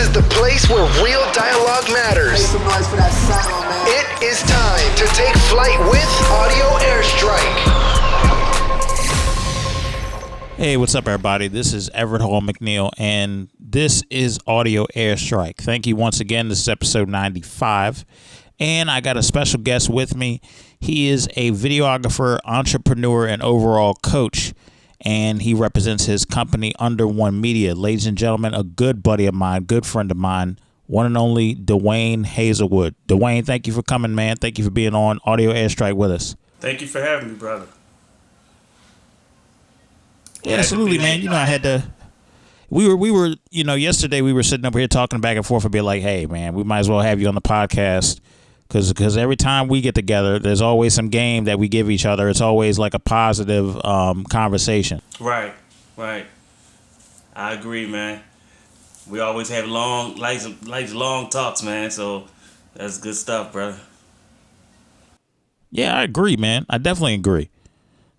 is the place where real dialogue matters. Make some noise for that sound, man. It is time to take flight with Audio Airstrike. Hey, what's up, everybody? This is Everett Hall-McNeill, and this is Audio Airstrike. Thank you once again. This is episode 95, and I got a special guest with me. He is a videographer, entrepreneur, and overall coach, and he represents his company Under One Media. Ladies and gentlemen, a good buddy of mine, good friend of mine, one and only Dwayne Hazelwood. Dwayne, thank you for coming, man. Thank you for being on Audio Airstrike with us. Thank you for having me, brother. Yeah, absolutely, man. You know, I had to. We were, you know, yesterday we were sitting up here talking back and forth and be like, hey, man, we might as well have you on the podcast because every time we get together, there's always some game that we give each other. It's always like a positive conversation. Right. I agree, man. We always have long talks, man. So that's good stuff, brother. Yeah, I agree, man. I definitely agree.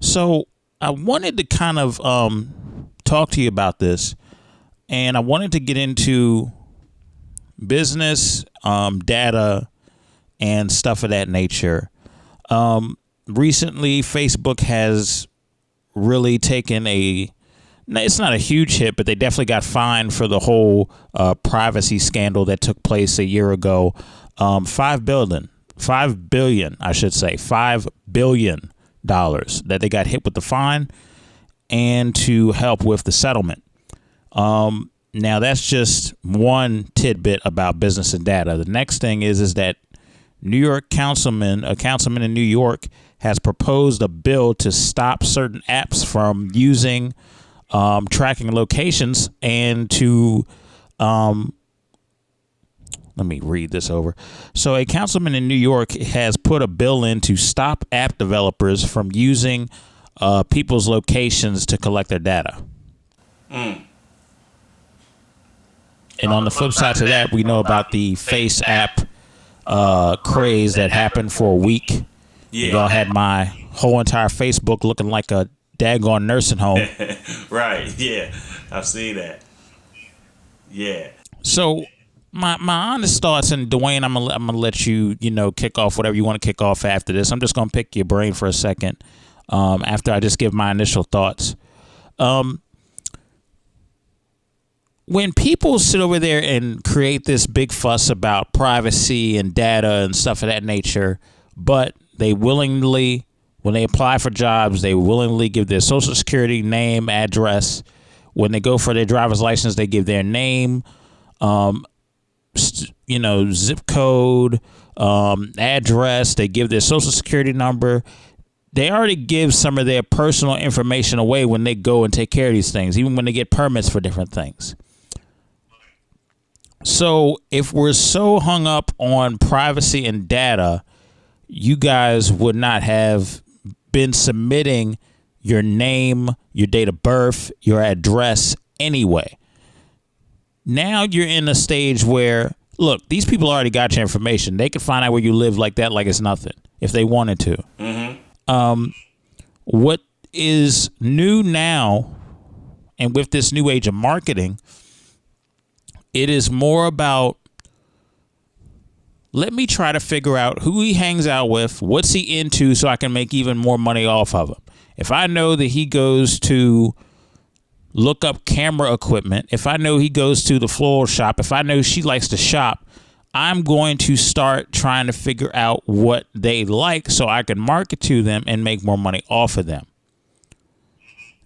So I wanted to kind of talk to you about this, and I wanted to get into business, data, and stuff of that nature. Recently, Facebook has really taken it's not a huge hit, but they definitely got fined for the whole privacy scandal that took place a year ago. $5 billion, $5 billion that they got hit with the fine and to help with the settlement. Now that's just one tidbit about business and data. The next thing is that a councilman in New York has proposed a bill to stop certain apps from using tracking locations and to let me read this over. So a councilman in New York has put a bill in to stop app developers from using people's locations to collect their data. And on the flip side to that, we know about the Face app craze that happened for a week. Yeah. You all had my whole entire Facebook looking like a daggone nursing home. Right, yeah. I've seen that. Yeah. So my honest thoughts, and Dwayne, I'm gonna let you kick off whatever you want to kick off after this. I'm just gonna pick your brain for a second after I just give my initial thoughts. When people sit over there and create this big fuss about privacy and data and stuff of that nature, but they willingly, when they apply for jobs, they willingly give their social security name, address. When they go for their driver's license, they give their name, zip code, address. They give their social security number. They already give some of their personal information away when they go and take care of these things, even when they get permits for different things. So if we're so hung up on privacy and data, you guys would not have been submitting your name, your date of birth, your address anyway. Now you're in a stage where, look, these people already got your information. They could find out where you live like that, like it's nothing, if they wanted to. Mm-hmm. What is new now, and with this new age of marketing, it is more about, let me try to figure out who he hangs out with, what's he into, so I can make even more money off of him. If I know that he goes to look up camera equipment, if I know he goes to the floral shop, if I know she likes to shop, I'm going to start trying to figure out what they like so I can market to them and make more money off of them.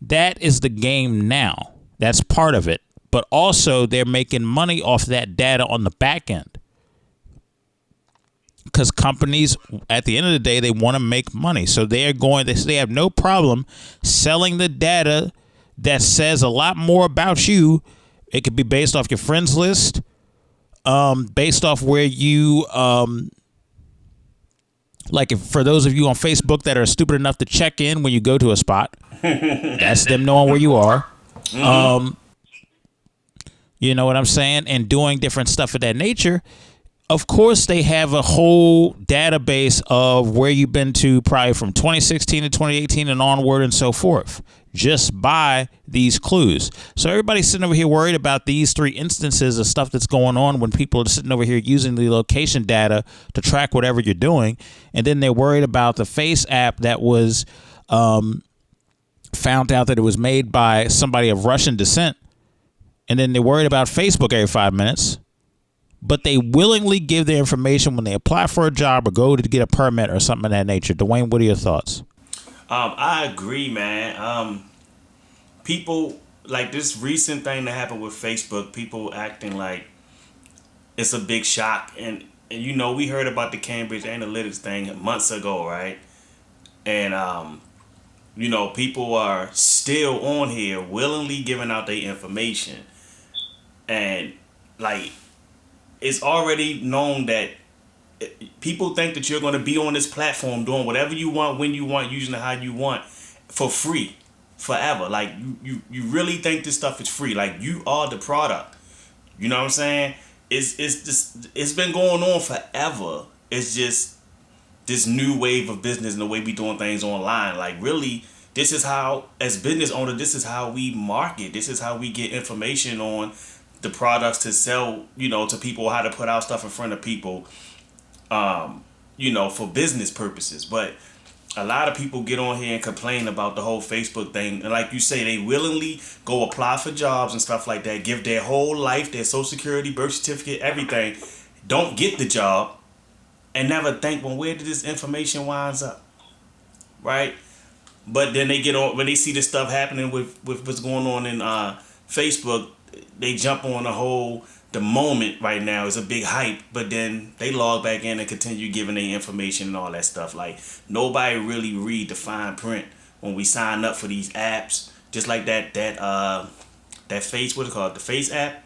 That is the game now. That's part of it. But also they're making money off that data on the back end. Because companies, at the end of the day, they want to make money. So they have no problem selling the data that says a lot more about you. It could be based off your friends list, based off where you, for those of you on Facebook that are stupid enough to check in when you go to a spot, that's them knowing where you are. Mm-hmm. You know what I'm saying? And doing different stuff of that nature. Of course, they have a whole database of where you've been to probably from 2016 to 2018 and onward and so forth. just by these clues. So everybody's sitting over here worried about these 3 instances of stuff that's going on when people are sitting over here using the location data to track whatever you're doing. And then they're worried about the Face app that was found out that it was made by somebody of Russian descent. And then they're worried about Facebook every 5 minutes. But they willingly give their information when they apply for a job or go to get a permit or something of that nature. Dwayne, what are your thoughts? I agree, man. People, like this recent thing that happened with Facebook, people acting like it's a big shock. And you know, we heard about the Cambridge Analytics thing months ago, right? And, you know, people are still on here willingly giving out their information. And, like, it's already known that people think that you're going to be on this platform doing whatever you want, when you want, using it how you want, for free, forever. Like, you really think this stuff is free. Like, you are the product. You know what I'm saying? It's been going on forever. It's just this new wave of business and the way we doing things online. Like, really, this is how, as business owner, this is how we market. This is how we get information on the products to sell, you know, to people, how to put our stuff in front of people, you know, for business purposes. But a lot of people get on here and complain about the whole Facebook thing. And like you say, they willingly go apply for jobs and stuff like that, give their whole life, their social security, birth certificate, everything, don't get the job, and never think, well, where did this information winds up? Right? But then they get on, when they see this stuff happening with what's going on in Facebook, they jump on the moment right now is a big hype, but then they log back in and continue giving their information and all that stuff. Like, nobody really read the fine print when we sign up for these apps. Just like that Face, what is it called? The Face app.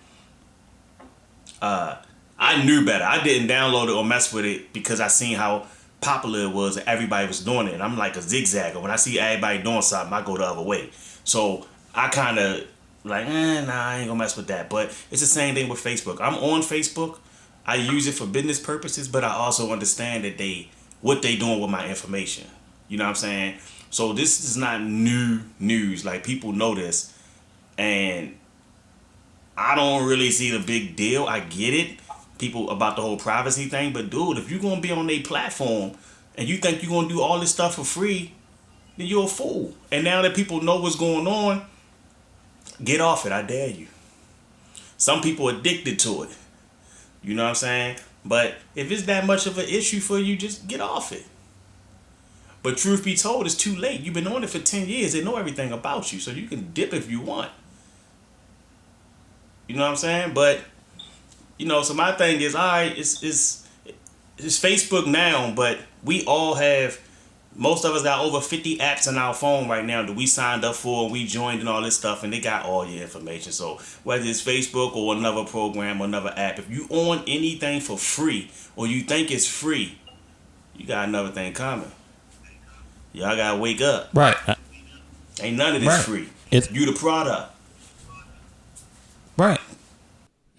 I knew better. I didn't download it or mess with it because I seen how popular it was and everybody was doing it. And I'm like a zigzagger. When I see everybody doing something, I go the other way. So I kind of like, nah, I ain't gonna mess with that. But it's the same thing with Facebook. I'm on Facebook. I use it for business purposes, but I also understand that what they doing with my information. You know what I'm saying? So this is not new news. Like, people know this. And I don't really see the big deal. I get it. People about the whole privacy thing. But dude, if you're gonna be on a platform and you think you're gonna do all this stuff for free, then you're a fool. And now that people know what's going on, get off it, I dare you. Some people addicted to it. You know what I'm saying? But if it's that much of an issue for you, just get off it. But truth be told, it's too late. You've been on it for 10 years. They know everything about you, so you can dip if you want. You know what I'm saying? But, you know, so my thing is, all right, it's Facebook now, but we all have, most of us got over 50 apps on our phone right now that we signed up for and we joined and all this stuff, and they got all your information. So whether it's Facebook or another program or another app, if you on anything for free or you think it's free, you got another thing coming. Y'all gotta wake up. Right. Ain't none of this free. You the product. Right.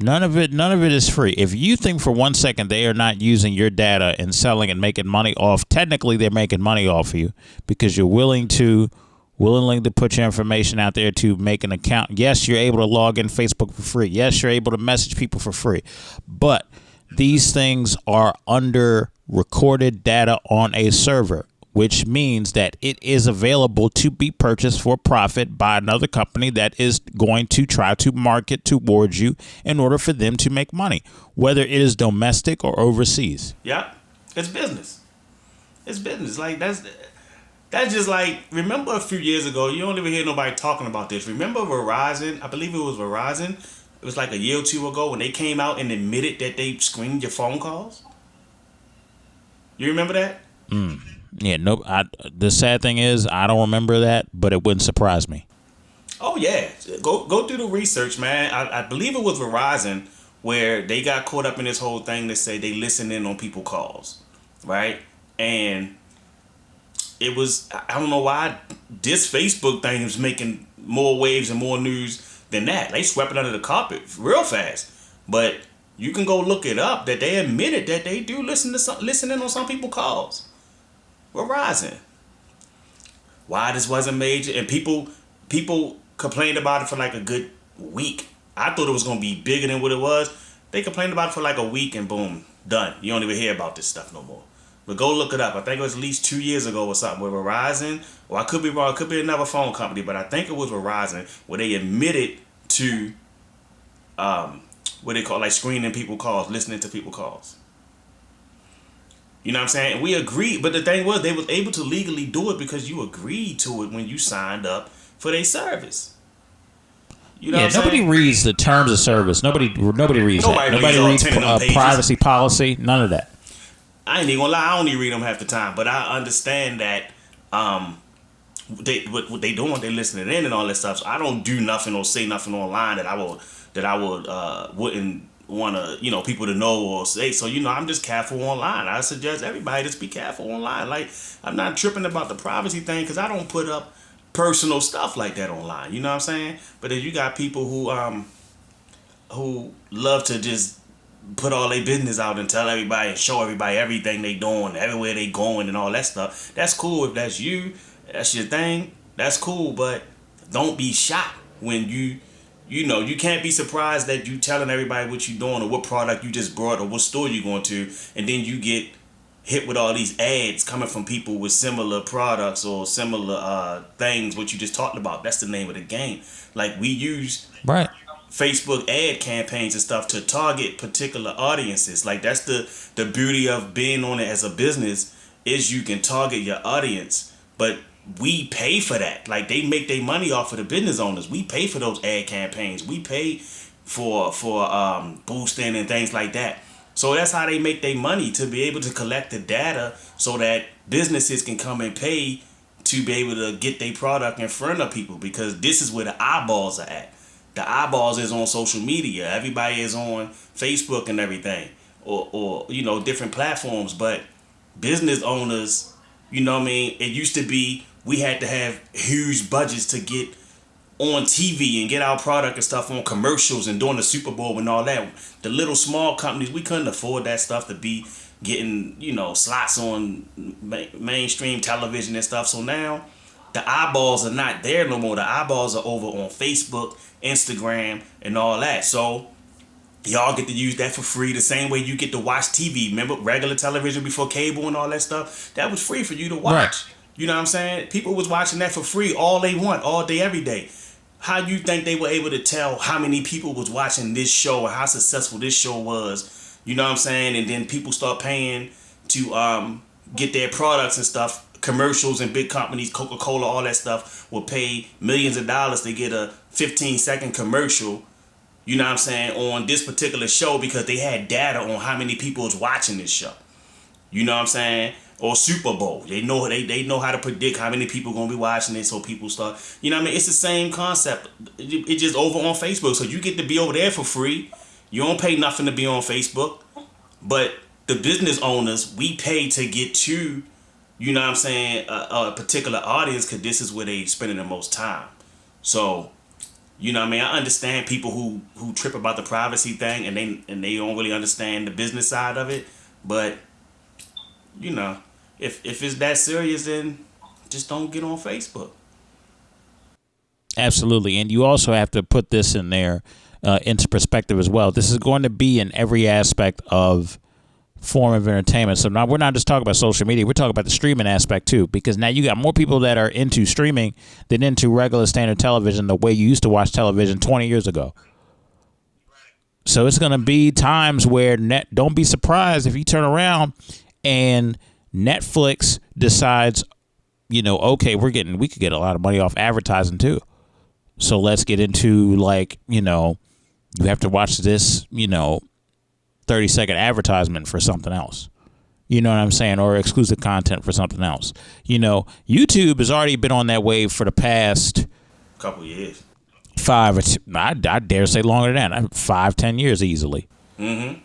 None of it is free. If you think for 1 second they are not using your data and selling and making money off, technically they're making money off of you because you're willingly to put your information out there to make an account. Yes, you're able to log in Facebook for free. Yes, you're able to message people for free. But these things are under recorded data on a server, which means that it is available to be purchased for profit by another company that is going to try to market towards you in order for them to make money, whether it is domestic or overseas. Yeah, it's business. It's business. Like, that's just like, remember a few years ago, you don't even hear nobody talking about this. Remember Verizon? I believe it was Verizon. It was like a year or two ago when they came out and admitted that they screened your phone calls. You remember that? Yeah, nope. The sad thing is, I don't remember that, but it wouldn't surprise me. Oh yeah, go do the research, man. I believe it was Verizon where they got caught up in this whole thing that say they listen in on people calls, right? And it was, I don't know why this Facebook thing is making more waves and more news than that. They swept it under the carpet real fast, but you can go look it up that they admitted that they do listen in on some people's calls. Verizon. Why this wasn't major, and people people complained about it for like a good week. I thought it was gonna be bigger than what it was. They complained about it for like a week and boom, done. You don't even hear about this stuff no more. But go look it up. I think it was at least 2 years ago or something where Verizon, or I could be wrong, it could be another phone company, but I think it was Verizon where they admitted to what they call like screening people calls, listening to people calls. You know what I'm saying? And we agreed, but the thing was they was able to legally do it because you agreed to it when you signed up for their service. You know yeah, what I'm nobody saying? reads the terms of service. Nobody reads that. Nobody all reads 10 of them pages. privacy policy. None of that. I ain't even gonna lie, I only read them half the time, but I understand that what they doing, they listening in and all that stuff. So I don't do nothing or say nothing online that I wouldn't want to people to know or say. So I'm just careful online. I suggest everybody just be careful online. Like I'm not tripping about the privacy thing because I don't put up personal stuff like that online. You know what I'm saying? But then you got people who love to just put all their business out and tell everybody and show everybody everything they doing, everywhere they going and all that stuff. That's cool if that's you, that's your thing. That's cool, but don't be shocked when you can't be surprised that you telling everybody what you doing or what product you just brought or what store you going to, and then you get hit with all these ads coming from people with similar products or similar things what you just talked about. That's the name of the game. Like we use Right. Facebook ad campaigns and stuff to target particular audiences. Like that's the beauty of being on it as a business is you can target your audience, but we pay for that. Like they make their money off of the business owners. We pay for those ad campaigns. We pay for boosting and things like that. So that's how they make their money, to be able to collect the data so that businesses can come and pay to be able to get their product in front of people, because this is where the eyeballs are at. The eyeballs is on social media. Everybody is on Facebook and everything, or different platforms. But business owners, you know what I mean? It used to be we had to have huge budgets to get on TV and get our product and stuff on commercials and during the Super Bowl and all that. The little small companies, we couldn't afford that stuff to be getting, slots on mainstream television and stuff. So now the eyeballs are not there no more. The eyeballs are over on Facebook, Instagram, and all that. So y'all get to use that for free the same way you get to watch TV. Remember regular television before cable and all that stuff? That was free for you to watch. Right. You know what I'm saying? People was watching that for free all they want, all day, every day. How you think they were able to tell how many people was watching this show or how successful this show was? You know what I'm saying? And then people start paying to get their products and stuff. Commercials and big companies, Coca-Cola, all that stuff, will pay millions of dollars to get a 15-second commercial, you know what I'm saying, on this particular show because they had data on how many people was watching this show. You know what I'm saying? Or Super Bowl. They know how to predict how many people gonna be watching it, so people start. You know what I mean? It's the same concept. It's just over on Facebook, so you get to be over there for free. You don't pay nothing to be on Facebook, but the business owners, we pay to get to, you know what I'm saying, a particular audience, because this is where they spending the most time. So, you know what I mean? I understand people who trip about the privacy thing and they don't really understand the business side of it, but if it's that serious, then just don't get on Facebook. Absolutely. And you also have to put this in there into perspective as well. This is going to be in every aspect of form of entertainment. So now we're not just talking about social media. We're talking about the streaming aspect too, because now you got more people that are into streaming than into regular standard television the way you used to watch television 20 years ago. So it's going to be times where don't be surprised if you turn around and Netflix decides, okay, we could get a lot of money off advertising too. So let's get into you have to watch this, 30-second advertisement for something else. You know what I'm saying? Or exclusive content for something else. YouTube has already been on that wave for the past couple years. I dare say longer than that. 5-10 years easily. Mm-hmm.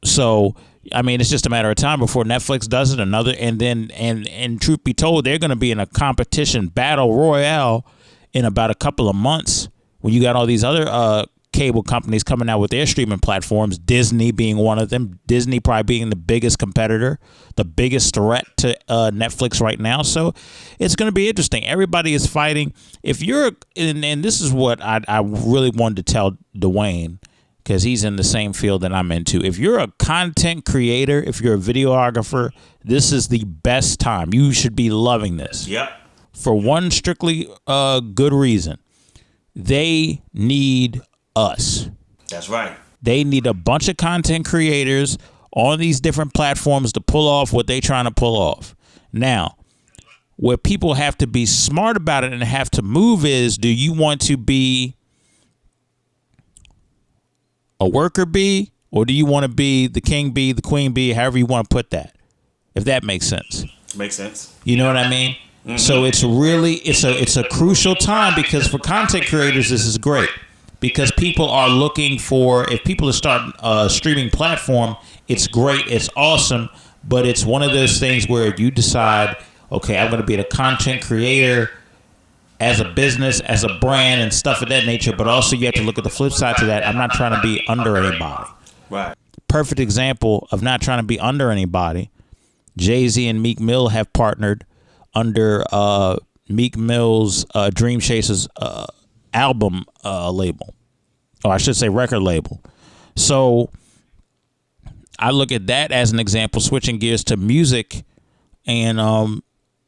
So, I mean, it's just a matter of time before Netflix does it. And truth be told, they're going to be in a competition battle royale in about a couple of months when you got all these other cable companies coming out with their streaming platforms, Disney being one of them, Disney probably being the biggest competitor, the biggest threat to Netflix right now. So it's going to be interesting. Everybody is fighting. If you're, and this is what I really wanted to tell Dwayne, because he's in the same field that I'm into. If you're a content creator, if you're a videographer, this is the best time. You should be loving this. Yep. For one strictly good reason. They need us. That's right. They need a bunch of content creators on these different platforms to pull off what they're trying to pull off. Now, where people have to be smart about it and have to move is, do you want to be a worker bee, or do you want to be the king bee, the queen bee, however you want to put that, if that makes sense? Makes sense. You know what I mean? Mm-hmm. So it's really, it's a crucial time, because for content creators, this is great, because people are looking for, if people are starting a streaming platform, it's great, it's awesome, but it's one of those things where you decide, okay, I'm going to be a content creator as a business, as a brand, and stuff of that nature, but also you have to look at the flip side to that. I'm not trying to be under anybody. Right. Perfect example of not trying to be under anybody. Jay-Z and Meek Mill have partnered under Meek Mill's Dream Chasers album label, or I should say record label. So I look at that as an example, switching gears to music. And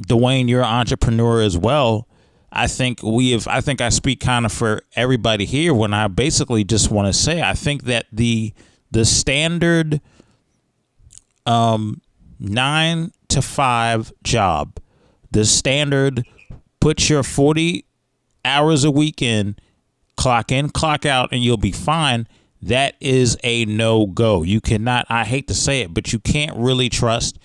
Dwayne, you're an entrepreneur as well. I think I speak kind of for everybody here when I basically just want to say, I think that the standard 9 to 5 job, the standard put your 40 hours a week in, clock out, and you'll be fine, that is a no-go. You cannot, I hate to say it, but you can't really trust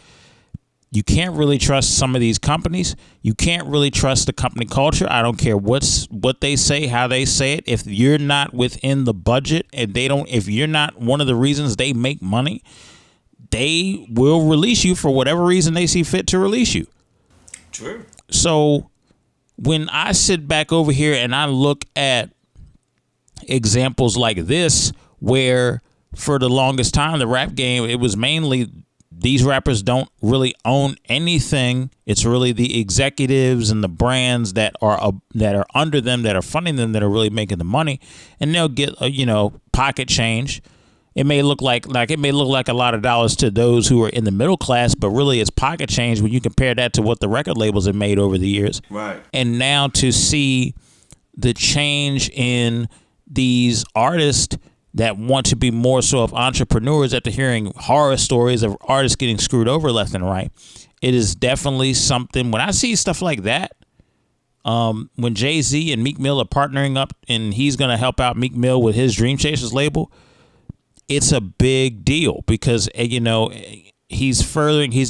some of these companies. You can't really trust the company culture. I don't care what they say, how they say it. If you're not within the budget and if you're not one of the reasons they make money, they will release you for whatever reason they see fit to release you. True. So when I sit back over here and I look at examples like this, where for the longest time, the rap game, it was mainly these rappers don't really own anything. It's really the executives and the brands that are under them, that are funding them, that are really making the money, and they'll get pocket change. It may look like a lot of dollars to those who are in the middle class, but really it's pocket change when you compare that to what the record labels have made over the years. Right. And now to see the change in these artists that want to be more so of entrepreneurs after hearing horror stories of artists getting screwed over left and right, it is definitely something. When I see stuff like that, when Jay-Z and Meek Mill are partnering up and he's going to help out Meek Mill with his Dream Chasers label, it's a big deal, because he's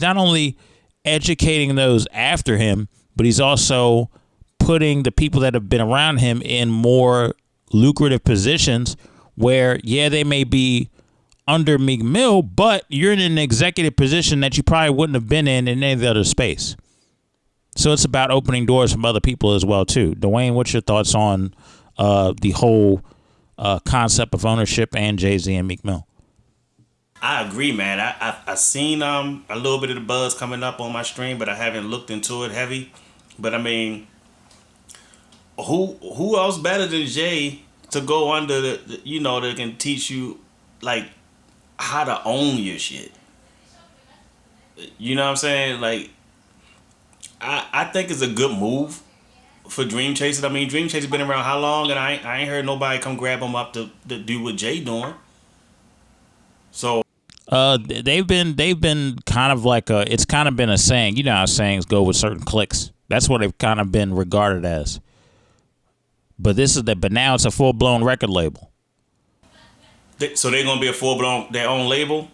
not only educating those after him, but he's also putting the people that have been around him in more lucrative positions where, yeah, they may be under Meek Mill, but you're in an executive position that you probably wouldn't have been in any other space. So it's about opening doors from other people as well, too. Dwayne, what's your thoughts on the whole concept of ownership and Jay-Z and Meek Mill? I agree, man. I seen a little bit of the buzz coming up on my stream, but I haven't looked into it heavy. But I mean, who else better than Jay to go under that can teach you like how to own your shit? You know what I'm saying? Like, I think it's a good move for Dream Chasers. I mean, Dream Chasers been around how long? And I ain't heard nobody come grab them up to do what Jay doing. So they've been kind of like it's kind of been a saying. You know how sayings go with certain clicks. That's what they've kind of been regarded as. But now it's a full blown record label. So they're gonna be a full blown their own label.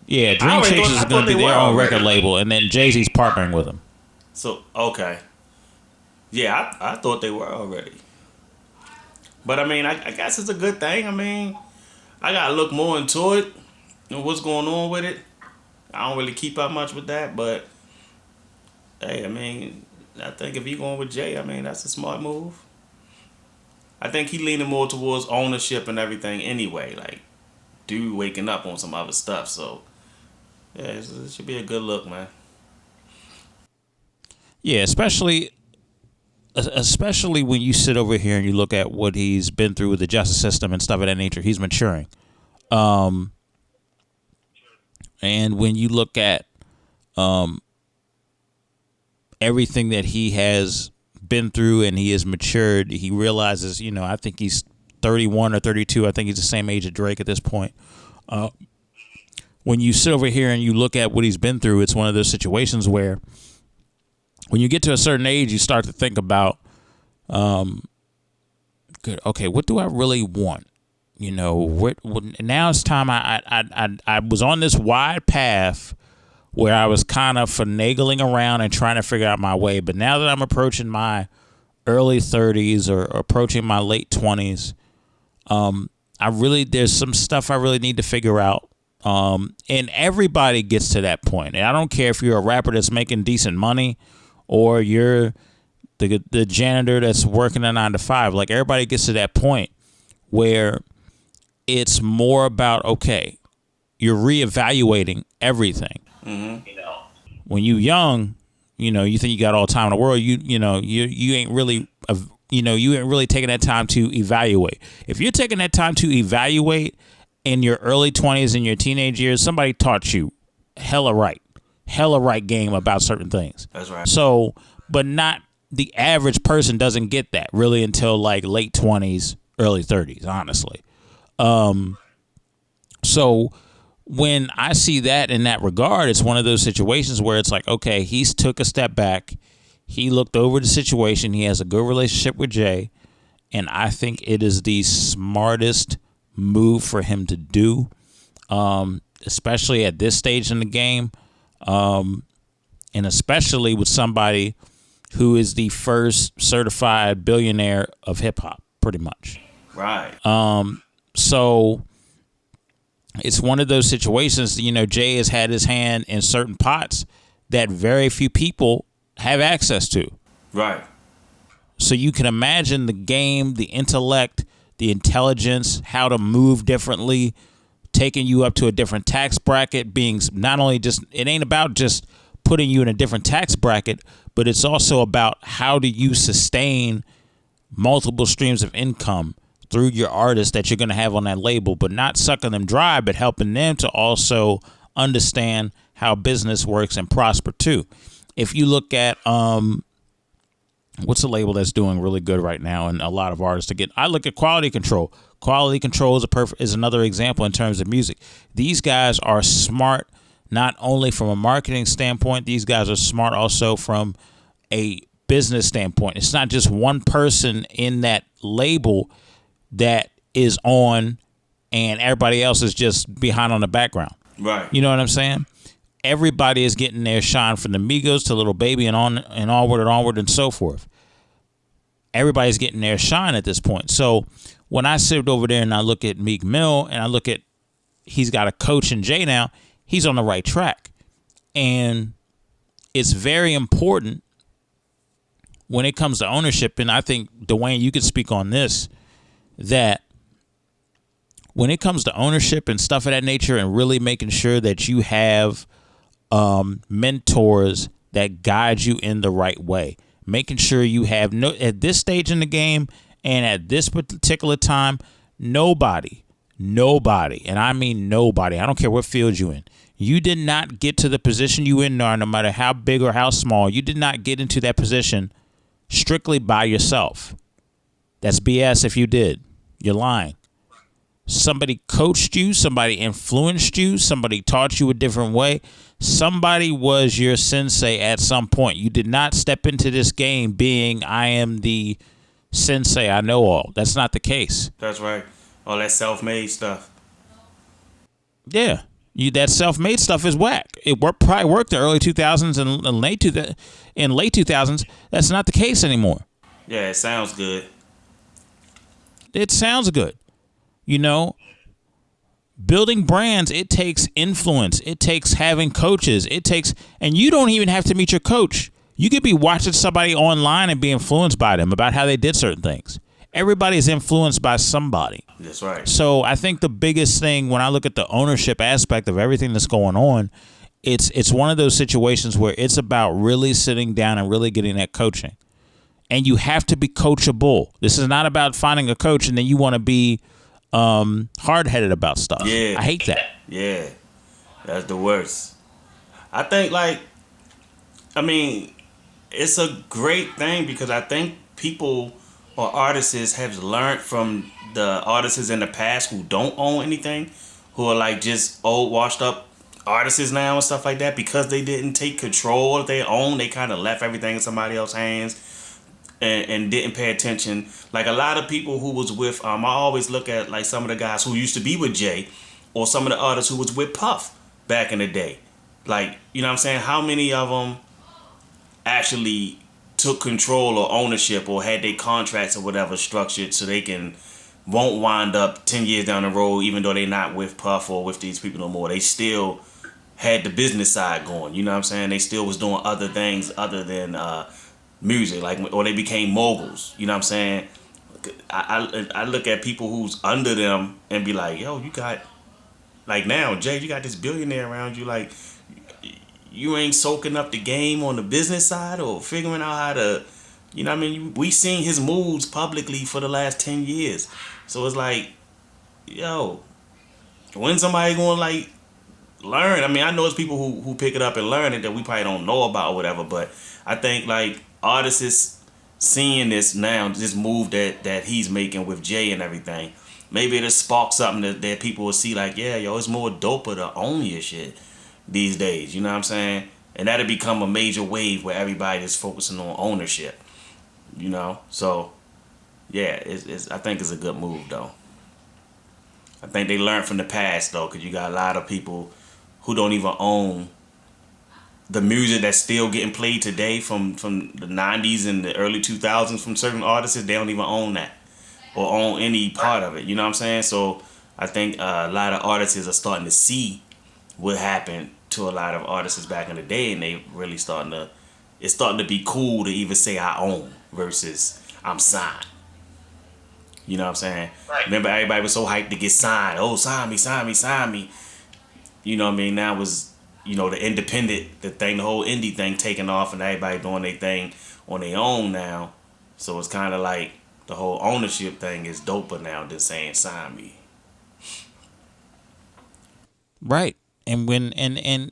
Yeah, Dream Chasers is gonna be their own record label, and then Jay-Z's partnering with them. So okay. Yeah, I thought they were already. But I mean, I guess it's a good thing. I mean, I gotta look more into it and what's going on with it. I don't really keep up much with that, but hey, I mean, I think if you're going with Jay, I mean, that's a smart move. I think he leaning more towards ownership and everything anyway. Like, dude waking up on some other stuff. So, yeah, it should be a good look, man. Yeah, especially when you sit over here and you look at what he's been through with the justice system and stuff of that nature. He's maturing. And when you look at everything that he has been through and he has matured, he realizes, I think he's 31 or 32. I think he's the same age as Drake at this point. When you sit over here and you look at what he's been through, it's one of those situations where when you get to a certain age, you start to think about, okay, what do I really want? Now it's time. I was on this wide path where I was kind of finagling around and trying to figure out my way. But now that I'm approaching my early 30s or approaching my late 20s, there's some stuff I really need to figure out. And everybody gets to that point. And I don't care if you're a rapper that's making decent money or you're the janitor that's working a 9 to 5. Like, everybody gets to that point where it's more about, okay, you're reevaluating everything. Mm-hmm. When you young, you think you got all the time in the world. You ain't really, you ain't really taking that time to evaluate. If you're taking that time to evaluate in your early 20s and your teenage years, somebody taught you hella right game about certain things. That's right. So, but not the average person doesn't get that really until like late 20s, early 30s, honestly. So when I see that in that regard, it's one of those situations where it's like, okay, he's took a step back. He looked over the situation. He has a good relationship with Jay. And I think it is the smartest move for him to do, especially at this stage in the game. And especially with somebody who is the first certified billionaire of hip hop, pretty much. Right. So it's one of those situations, Jay has had his hand in certain pots that very few people have access to. Right. So you can imagine the game, the intellect, the intelligence, how to move differently, taking you up to a different tax bracket, being not only just, it ain't about just putting you in a different tax bracket, but it's also about how do you sustain multiple streams of income through your artists that you're going to have on that label, but not sucking them dry, but helping them to also understand how business works and prosper too. If you look at what's a label that's doing really good right now, and a lot of artists I look at Quality Control. Quality Control is another example in terms of music. These guys are smart, not only from a marketing standpoint. These guys are smart also from a business standpoint. It's not just one person in that label that is on and everybody else is just behind on the background. Right. You know what I'm saying? Everybody is getting their shine, from the Migos to Little Baby and on and onward and so forth. Everybody's getting their shine at this point. So when I sit over there and I look at Meek Mill and I look at, he's got a coach in Jay now, he's on the right track. And it's very important when it comes to ownership. And I think, Dwayne, you could speak on this, that when it comes to ownership and stuff of that nature, and really making sure that you have mentors that guide you in the right way, making sure you have at this stage in the game and at this particular time, nobody, and I mean nobody, I don't care what field you in, you did not get to the position you in now, no matter how big or how small, you did not get into that position strictly by yourself. That's BS. If you did, you're lying. Somebody coached you, somebody influenced you, somebody taught you a different way. Somebody was your sensei at some point. You did not step into this game being, I am the sensei, I know all. That's not the case. That's right. All that self-made stuff. Yeah. That self-made stuff is whack. It probably worked in the early 2000s and late 2000s. That's not the case anymore. Yeah, it sounds good. It sounds good. Building brands, it takes influence. It takes having coaches. And you don't even have to meet your coach. You could be watching somebody online and be influenced by them about how they did certain things. Everybody's influenced by somebody. That's right. So I think the biggest thing when I look at the ownership aspect of everything that's going on, it's one of those situations where it's about really sitting down and really getting that coaching. And you have to be coachable. This is not about finding a coach and then you want to be hard-headed about stuff. Yeah. I hate that. Yeah. That's the worst. I think, it's a great thing because I think people or artists have learned from the artists in the past who don't own anything, who are like just old, washed up artists now and stuff like that, because they didn't take control of their own. They kind of left everything in somebody else's hands and didn't pay attention. Like a lot of people who was with, I always look at like some of the guys who used to be with Jay or some of the artists who was with Puff back in the day. Like, you know what I'm saying? How many of them actually took control or ownership or had their contracts or whatever structured so they won't wind up 10 years down the road, even though they're not with Puff or with these people no more. They still had the business side going, you know what I'm saying? They still was doing other things other than music, or they became moguls, you know what I'm saying? I look at people who's under them and be like, yo, you got, like now, Jay, you got this billionaire around you, like, you ain't soaking up the game on the business side or figuring out how to, you know what I mean? We seen his moves publicly for the last 10 years. So it's like, yo, when somebody going to like learn? I mean, I know it's people who pick it up and learn it that we probably don't know about or whatever, but I think like artists is seeing this now, this move that he's making with Jay and everything. Maybe it'll spark something that people will see like, yeah, yo, it's more doper to own your shit these days, you know what I'm saying? And that'll become a major wave where everybody is focusing on ownership, you know? So, yeah, I think it's a good move, though. I think they learned from the past, though, because you got a lot of people who don't even own the music that's still getting played today from the 90s and the early 2000s from certain artists. They don't even own that or own any part of it, you know what I'm saying? So I think a lot of artists are starting to see what happened to a lot of artists back in the day, and they really it's starting to be cool to even say I own versus I'm signed. You know what I'm saying? Right. Remember, everybody was so hyped to get signed. Oh, sign me, sign me, sign me. You know what I mean? Now was, you know, the independent, the whole indie thing taking off, and everybody doing their thing on their own now. So it's kind of like the whole ownership thing is doper now than saying sign me. Right. And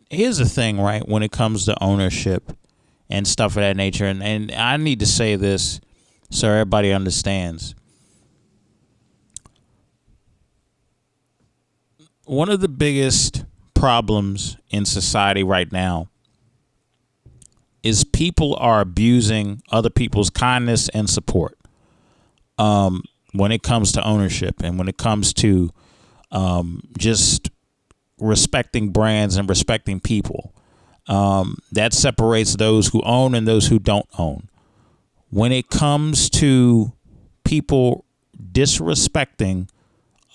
here's the thing, right, when it comes to ownership and stuff of that nature, and I need to say this so everybody understands. One of the biggest problems in society right now is people are abusing other people's kindness and support when it comes to ownership and when it comes to just respecting brands and respecting people. That separates those who own and those who don't own. When it comes to people disrespecting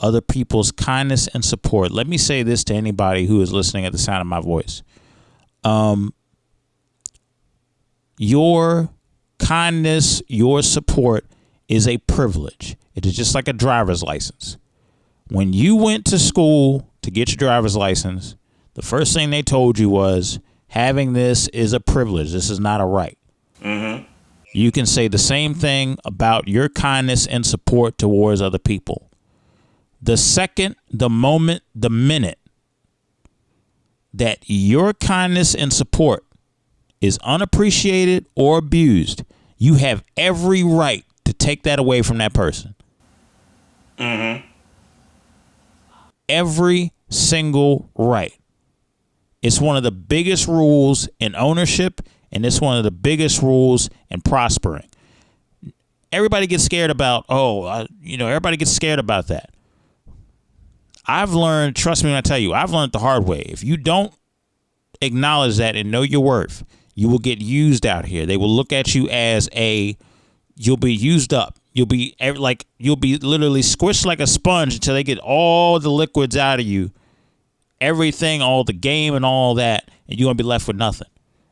other people's kindness and support, let me say this to anybody who is listening at the sound of my voice. Your kindness, your support is a privilege. It is just like a driver's license. When you went to school to get your driver's license, the first thing they told you was having this is a privilege. This is not a right. Mm-hmm. You can say the same thing about your kindness and support towards other people. The second, the moment, the minute that your kindness and support is unappreciated or abused, you have every right to take that away from that person. Mm-hmm. Every single right. It's one of the biggest rules in ownership, and it's one of the biggest rules in prospering. Everybody gets scared about, everybody gets scared about that. I've learned, trust me when I tell you, I've learned the hard way. If you don't acknowledge that and know your worth, you will get used out here. They will look at you as you'll be used up. You'll be literally squished like a sponge until they get all the liquids out of you, everything, all the game and all that, and you're going to be left with nothing.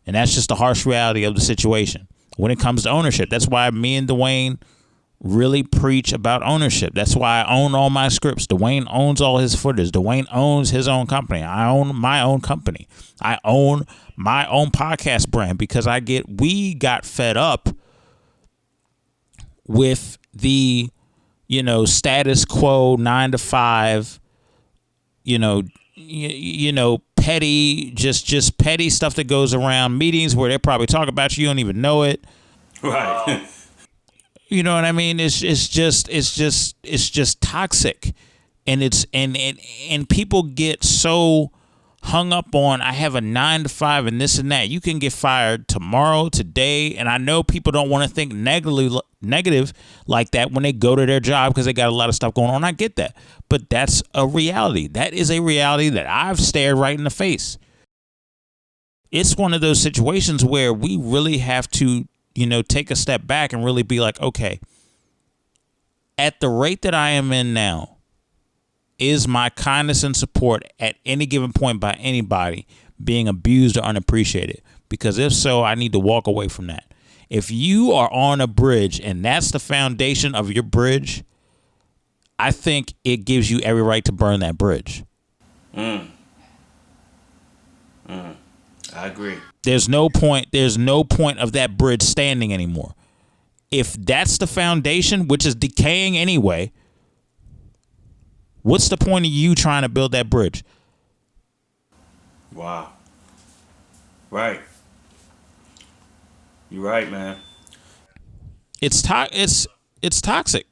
And that's just the harsh reality of the situation when it comes to ownership. That's why me and Dwayne really preach about ownership. That's why I own all my scripts. Dwayne owns all his footage. Dwayne owns his own company. I own my own company. I own my own podcast brand because we got fed up with the, status quo 9 to 5, petty, just petty stuff that goes around meetings where they probably talk about you don't even know it. Right. You know what I mean? It's just toxic, and and people get so hung up on I have a 9 to 5 and this and that. You can get fired tomorrow, today, and I know people don't want to think negative like that when they go to their job because they got a lot of stuff going on. I get that, but that's a reality. That is a reality that I've stared right in the face. It's one of those situations where we really have to take a step back and really be like, okay, at the rate that I am in now, is my kindness and support at any given point by anybody being abused or unappreciated? Because if so, I need to walk away from that. If you are on a bridge and that's the foundation of your bridge, I think it gives you every right to burn that bridge. I agree. There's no point of that bridge standing anymore. If that's the foundation, which is decaying anyway, what's the point of you trying to build that bridge? Wow. Right. You're right, man. It's toxic.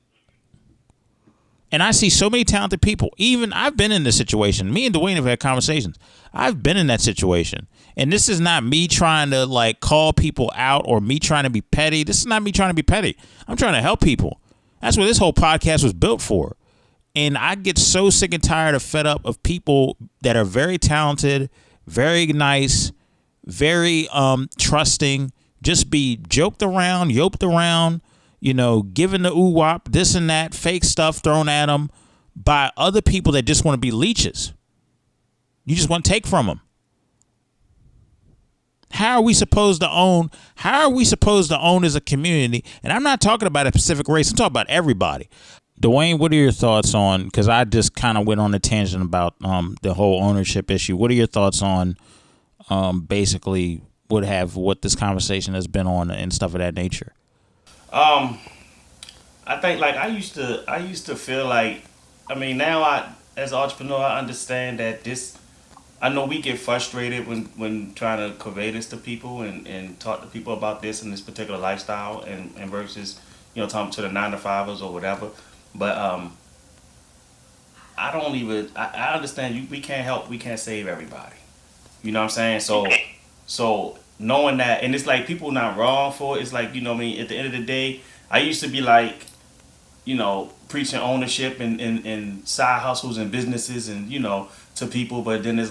And I see so many talented people. Even I've been in this situation. Me and Dwayne have had conversations. I've been in that situation. And this is not me trying to call people out or me trying to be petty. This is not me trying to be petty. I'm trying to help people. That's what this whole podcast was built for. And I get so sick and tired of fed up of people that are very talented, very nice, very trusting, just be joked around, yoped around, given the ooh-wop, this and that, fake stuff thrown at them by other people that just want to be leeches. You just want to take from them. How are we supposed to own as a community? And I'm not talking about a specific race. I'm talking about everybody. Dwayne, what are your thoughts on, because I just kind of went on a tangent about the whole ownership issue. What are your thoughts on basically what this conversation has been on and stuff of that nature? I think I used to feel like, now as an entrepreneur, I understand that I know we get frustrated when trying to convey this to people and talk to people about this and this particular lifestyle and versus, talking to the 9 to 5ers or whatever. But I understand we can't save everybody. You know what I'm saying? So knowing that, and it's people not wrong for it. It's at the end of the day, I used to be preaching ownership and side hustles and businesses and, to people. But then it's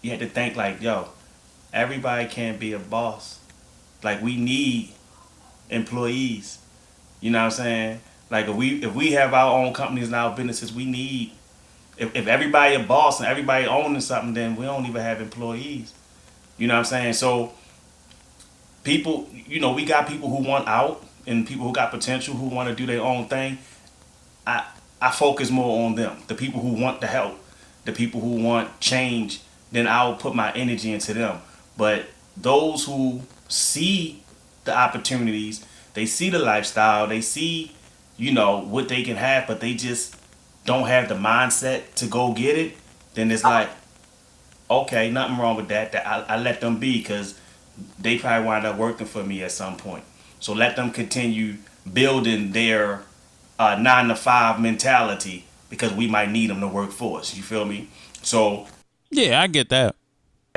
you had to think yo, everybody can't be a boss. We need employees. You know what I'm saying? If we have our own companies and our businesses, we need, if everybody a boss and everybody owning something, then we don't even have employees. You know what I'm saying? So people, we got people who want out and people who got potential who want to do their own thing. I focus more on them, the people who want the help, the people who want change. Then I'll put my energy into them. But those who see the opportunities, they see the lifestyle, they see what they can have, but they just don't have the mindset to go get it, then it's okay, nothing wrong with that. I let them be because they probably wind up working for me at some point. So let them continue building their 9 to 5 mentality because we might need them to work for us. You feel me? So yeah, I get that.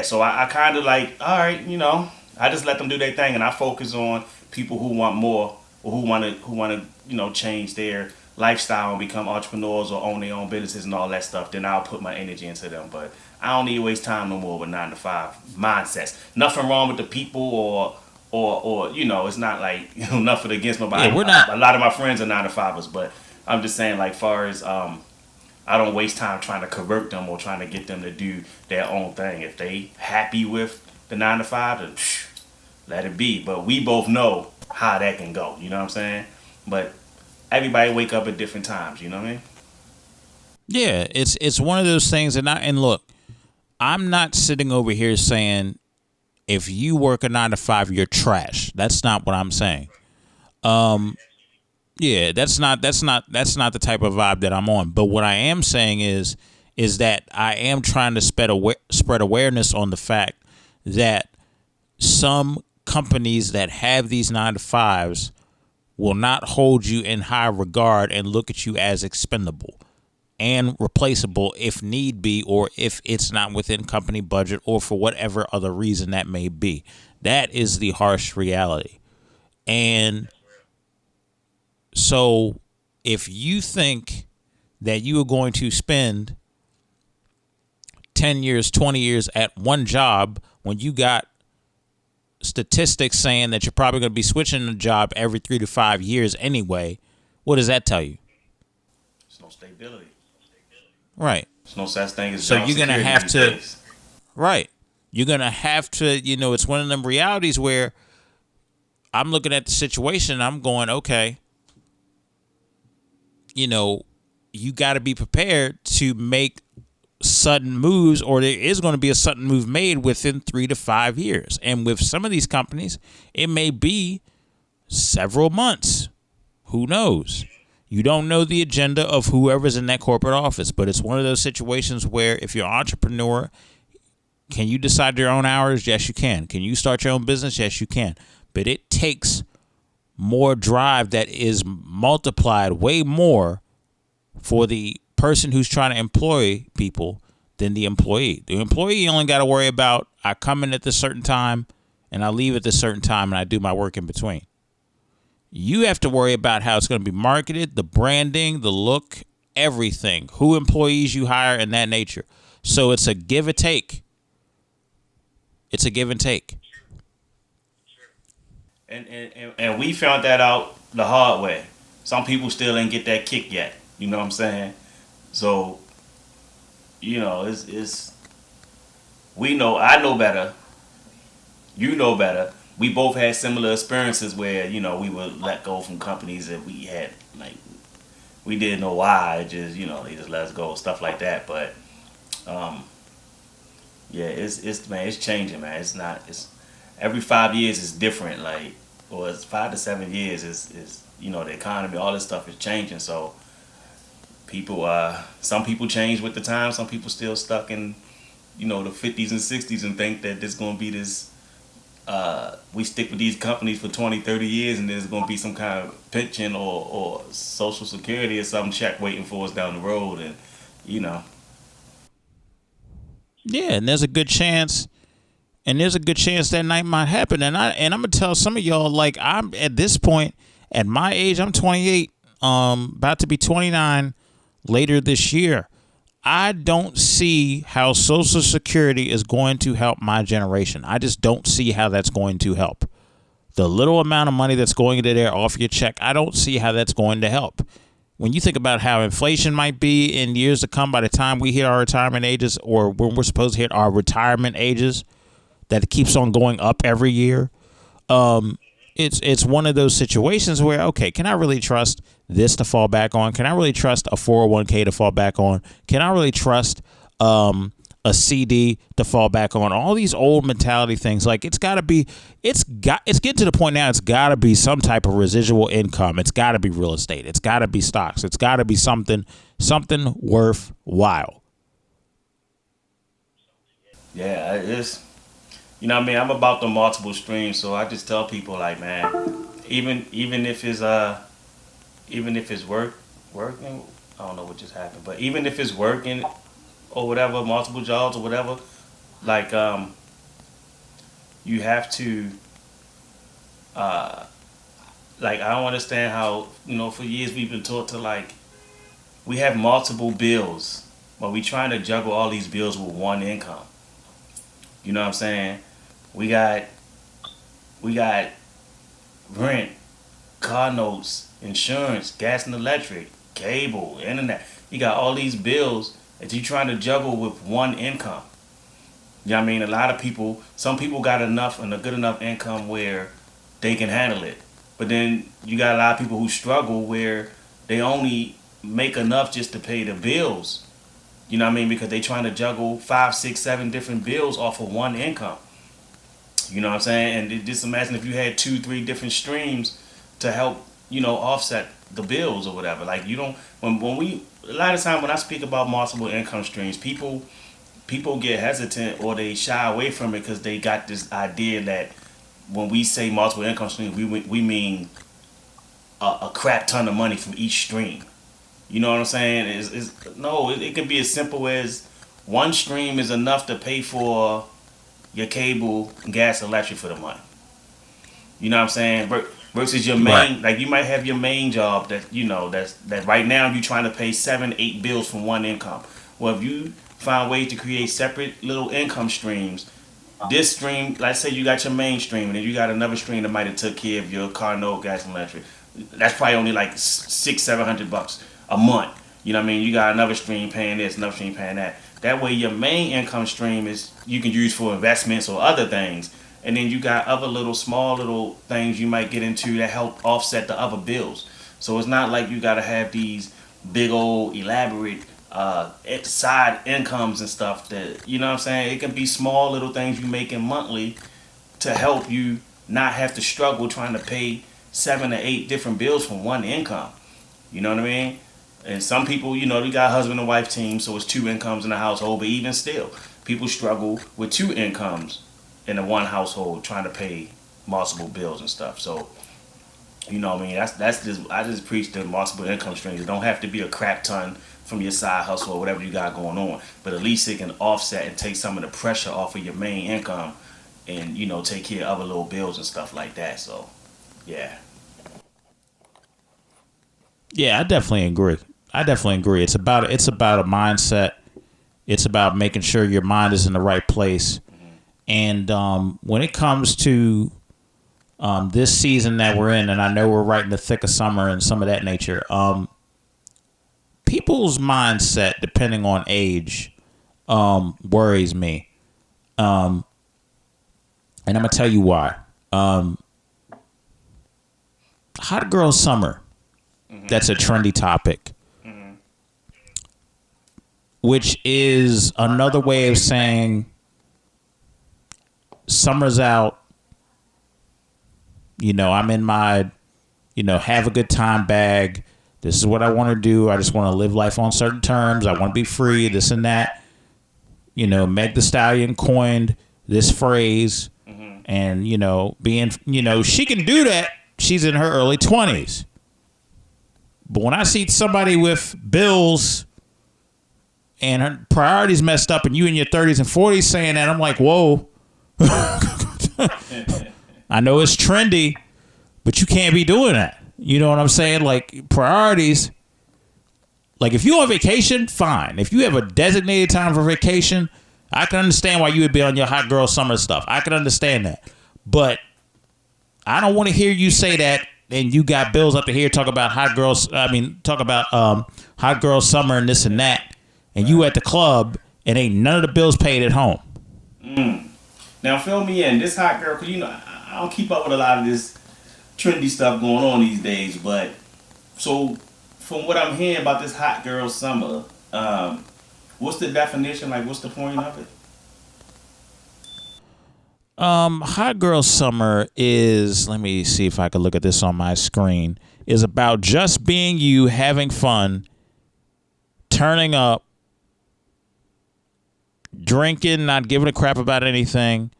So I kind of all right, I just let them do their thing and I focus on people who want more or who want to change their lifestyle and become entrepreneurs or own their own businesses and all that stuff. Then I'll put my energy into them. But I don't need to waste time no more with 9 to 5 mindsets. Nothing wrong with the people or it's not nothing against nobody. Yeah, we're not. A lot of my friends are 9 to 5ers, but I'm just saying far as I don't waste time trying to convert them or trying to get them to do their own thing. If they happy with the 9 to 5, then let it be. But we both know how that can go. You know what I'm saying? but everybody wake up at different times. You know what I mean? Yeah, it's one of those things, and look, I'm not sitting over here saying if you work a 9 to 5, you're trash. That's not what I'm saying. Yeah, that's not the type of vibe that I'm on. But what I am saying is that I am trying to spread awareness on the fact that some companies that have these 9 to 5s will not hold you in high regard and look at you as expendable and replaceable if need be, or if it's not within company budget, or for whatever other reason that may be. That is the harsh reality. And so if you think that you are going to spend 10 years, 20 years at one job when you got statistics saying that you're probably going to be switching a job every 3 to 5 years anyway, what does that tell you? There's no stability. Right. There's no such thing as So job you're going to security have these to, days. right. You're going to have to, it's one of them realities where I'm looking at the situation and I'm going, okay, you got to be prepared to make sudden moves, or there is going to be a sudden move made within 3 to 5 years. And with some of these companies, it may be several months. Who knows? You don't know the agenda of whoever's in that corporate office, but it's one of those situations where if you're an entrepreneur, can you decide your own hours? Yes, you can. Can you start your own business? Yes, you can. But it takes more drive that is multiplied way more for the person who's trying to employ people than the employee. The employee only got to worry about, I come in at this certain time and I leave at this certain time and I do my work in between. You have to worry about how it's going to be marketed, the branding, the look, everything, who employees you hire, and that nature. So it's a give and take. It's a give and take. And we found that out the hard way. Some people still ain't get that kick yet. You know what I'm saying? So, it's I know better. You know better. We both had similar experiences where, we would let go from companies that we had, we didn't know why. It just, they just let us go, stuff like that. But, yeah, it's changing, man. It's every 5 years is different, or it's 5 to 7 years is the economy, all this stuff is changing. So people, some people change with the time. Some people still stuck in, the 50s and 60s and think that there's going to be this, we stick with these companies for 20, 30 years and there's going to be some kind of pension or social security or some check waiting for us down the road. And, Yeah, and there's a good chance that night might happen. And I'm gonna tell some of y'all, I'm at this point, at my age, I'm 28, about to be 29 later this year. I don't see how Social Security is going to help my generation. I just don't see how that's going to help. The little amount of money that's going into there off your check, I don't see how that's going to help. When you think about how inflation might be in years to come by the time we hit our retirement ages, or when we're supposed to hit our retirement ages, that it keeps on going up every year. It's one of those situations where, okay, can I really trust this to fall back on? Can I really trust a 401k to fall back on? Can I really trust a CD to fall back on? All these old mentality things, it's getting to the point now, it's got to be some type of residual income. It's got to be real estate. It's got to be stocks. It's got to be something worthwhile. yeah, it's, I'm about the multiple streams, so I just tell people man, even if it's working, I don't know what just happened, but even if it's working or whatever, multiple jobs or whatever, you have to, I don't understand how, for years we've been taught to we have multiple bills, but we trying to juggle all these bills with one income. You know what I'm saying? We got rent, car notes, insurance, gas and electric, cable, internet. You got all these bills that you're trying to juggle with one income. You know what I mean? A lot of people, some people got enough and a good enough income where they can handle it. But then you got a lot of people who struggle where they only make enough just to pay the bills. You know what I mean? Because they trying to juggle 5, 6, 7 different bills off of one income. You know what I'm saying? And just imagine if you had 2, 3 different streams to help, offset the bills or whatever. Like you don't when we a lot of time when I speak about multiple income streams, people get hesitant or they shy away from it because they got this idea that when we say multiple income streams, we mean a crap ton of money from each stream. You know what I'm saying? It can be as simple as one stream is enough to pay for your cable, gas, electric for the month. You know what I'm saying? Versus your main, Right. like you might have your main job that right now you're trying to pay 7, 8 bills from one income. Well, if you find ways to create separate little income streams, this stream, let's say you got your main stream and then you got another stream that might have took care of your car note, gas, and electric. That's probably only like $600-700 a month. You know what I mean? You got another stream paying this, another stream paying that. That way your main income stream is you can use for investments or other things. And then you got other small little things you might get into that help offset the other bills. So it's not like you got to have these big old elaborate side incomes and stuff that, you know what I'm saying? It can be small little things you making monthly to help you not have to struggle trying to pay 7 or 8 different bills from one income. You know what I mean? And some people, they got husband and wife teams, so it's 2 incomes in the household, but even still, people struggle with 2 incomes in a one household trying to pay multiple bills and stuff. So, you know what I mean? That's just I just preach the multiple income streams. It don't have to be a crap ton from your side hustle or whatever you got going on, but at least it can offset and take some of the pressure off of your main income and, take care of other little bills and stuff like that. So, yeah. Yeah, I definitely agree. It's about a mindset. It's about making sure your mind is in the right place. And when it comes to this season that we're in, and I know we're right in the thick of summer and some of that nature, people's mindset, depending on age, worries me. And I'm going to tell you why. Hot girl summer. That's a trendy topic. Which is another way of saying summer's out. I'm in my, have a good time bag. This is what I want to do. I just want to live life on certain terms. I want to be free, this and that. Meg Thee Stallion coined this phrase. And, being, she can do that. She's in her early 20s. But when I see somebody with bills and her priorities messed up and you in your 30s and 40s saying that, I'm like, whoa. I know it's trendy, but you can't be doing that. You know what I'm saying? Like, priorities. Like, if you're on vacation, fine. If you have a designated time for vacation, I can understand why you would be on your hot girl summer stuff. I can understand that. But I don't want to hear you say that and you got bills up to here talk about hot girl summer and this and that, and you at the club and ain't none of the bills paid at home. Now fill me in. This hot girl, cause I don't keep up with a lot of this trendy stuff going on these days. But so from what I'm hearing about this hot girl summer, what's the definition? Like, what's the point of it? Hot girl summer is, let me see if I can look at this on my screen, is about just being you, having fun, turning up, drinking, not giving a crap about anything.